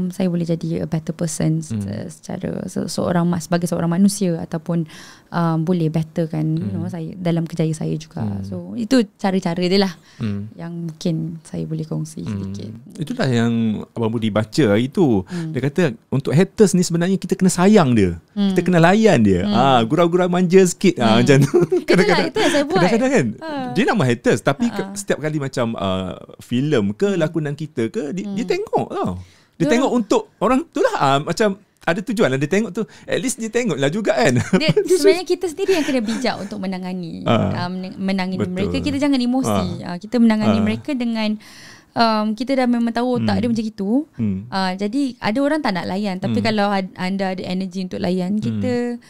A: saya boleh jadi a better person secara sebagai seorang manusia, ataupun boleh better kan saya dalam kerjaya saya juga. So itu cara-cara dia lah yang mungkin saya boleh kongsi sedikit.
B: Itulah yang Abang Budi baca itu. Dia kata untuk haters ni sebenarnya kita kena sayang dia. Kita kena layan dia. Gurau-gurau manja sikit. Macam tu.
A: Kadang-kadang itu yang saya buat.
B: Kadang-kadang kan dia nama haters, tapi setiap kali macam filem ke lakonan kita ke, dia tengok tau. Dia tengok untuk orang tu lah. Macam ada tujuan lah dia tengok tu. At least dia tengok lah juga kan.
A: Sebenarnya kita sendiri yang kena bijak untuk menangani mereka. Kita jangan emosi. Kita menangani mereka dengan kita dah memang tahu otak dia macam itu. Jadi ada orang tak nak layan. Tapi kalau anda ada energi untuk layan, kita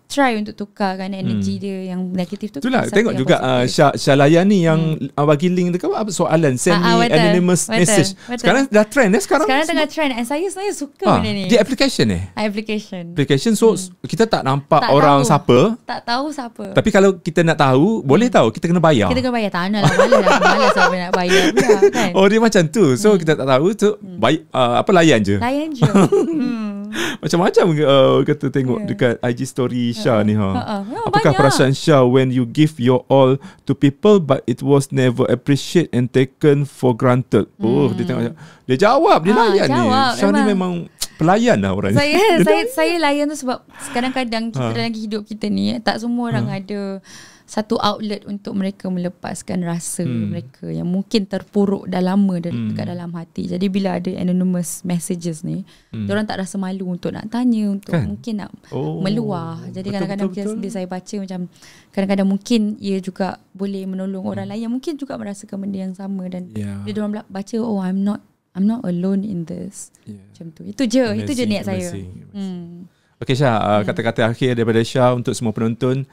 A: try untuk tukarkan energi dia yang negatif tu.
B: Itulah, tengok juga Syah layan ni yang bagi link dekat apa soalan send me anonymous message. Sekarang dah trend sekarang
A: tengah trend. And saya suka benda ni.
B: Di application application. So kita tak nampak orang siapa.
A: Tak tahu siapa.
B: Tapi kalau kita nak tahu, boleh tahu, kita kena bayar.
A: Kita kena bayar. Tak nak lah, malas siapa nak bayar pula kan.
B: Dia macam tu. So kita tak tahu tu layan je. Macam-macam kata tengok dekat IG story Syah ni Apakah perasaan Syah when you give your all to people but it was never appreciated and taken for granted? Dia tengok, dia jawab, dia layan ni. Syah ni memang pelayan lah orang ni.
A: Saya layan tu sebab kadang-kadang kita dalam hidup kita ni tak semua orang ada satu outlet untuk mereka melepaskan rasa mereka yang mungkin terpuruk dah lama dekat dalam hati. Jadi bila ada anonymous messages ni, diorang tak rasa malu untuk nak tanya, untuk mungkin nak meluah. Jadi kadang-kadang bila saya baca macam kadang-kadang mungkin ia juga boleh menolong orang lain yang mungkin juga merasakan benda yang sama, dan bila diorang baca, oh I'm not alone in this. Macam tu. Itu je niat saya.
B: Okay Syah, kata-kata akhir daripada Syah untuk semua penonton.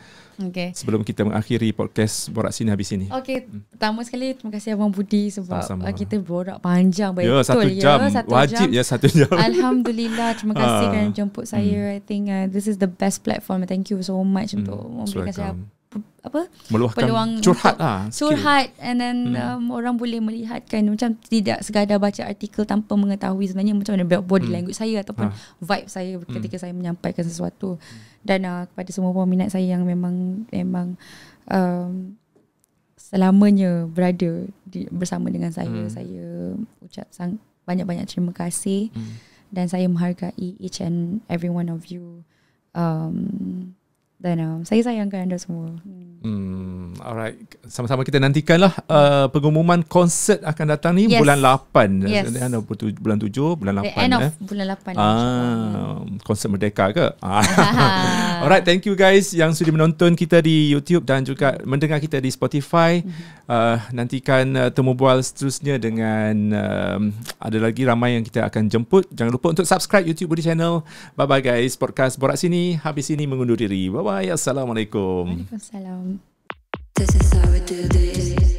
B: Sebelum kita mengakhiri podcast Borak Sini Habis Sini.
A: Pertama sekali terima kasih Abang Budi sebab kita borak panjang
B: betul 1 jam. Wajib 1 jam.
A: Alhamdulillah, terima kasih kerana jemput saya. I think this is the best platform. Thank you so much untuk memberikan saya
B: meluahkan
A: peluang
B: curhat
A: and then orang boleh melihatkan macam tidak sekadar baca artikel tanpa mengetahui sebenarnya macam mana body language saya ataupun vibe saya ketika saya menyampaikan sesuatu. Dan kepada semua peminat saya yang memang selamanya berada bersama dengan saya, saya ucap banyak-banyak terima kasih dan saya menghargai each and every one of you. Dan saya sayangkan anda semua.
B: Alright, sama-sama kita nantikanlah pengumuman konsert akan datang ni bulan 8. Bulan 7, bulan 8.
A: End of bulan 8.
B: Konsert Merdeka ke? Alright, thank you guys yang sudi menonton kita di YouTube dan juga mendengar kita di Spotify. Nantikan temu bual seterusnya dengan ada lagi ramai yang kita akan jemput. Jangan lupa untuk subscribe YouTube Budi Channel. Bye bye guys. Podcast Borak Sini Habis Sini mengundur diri. Bye bye. Assalamualaikum.
A: Waalaikumsalam.
C: This is how we do this.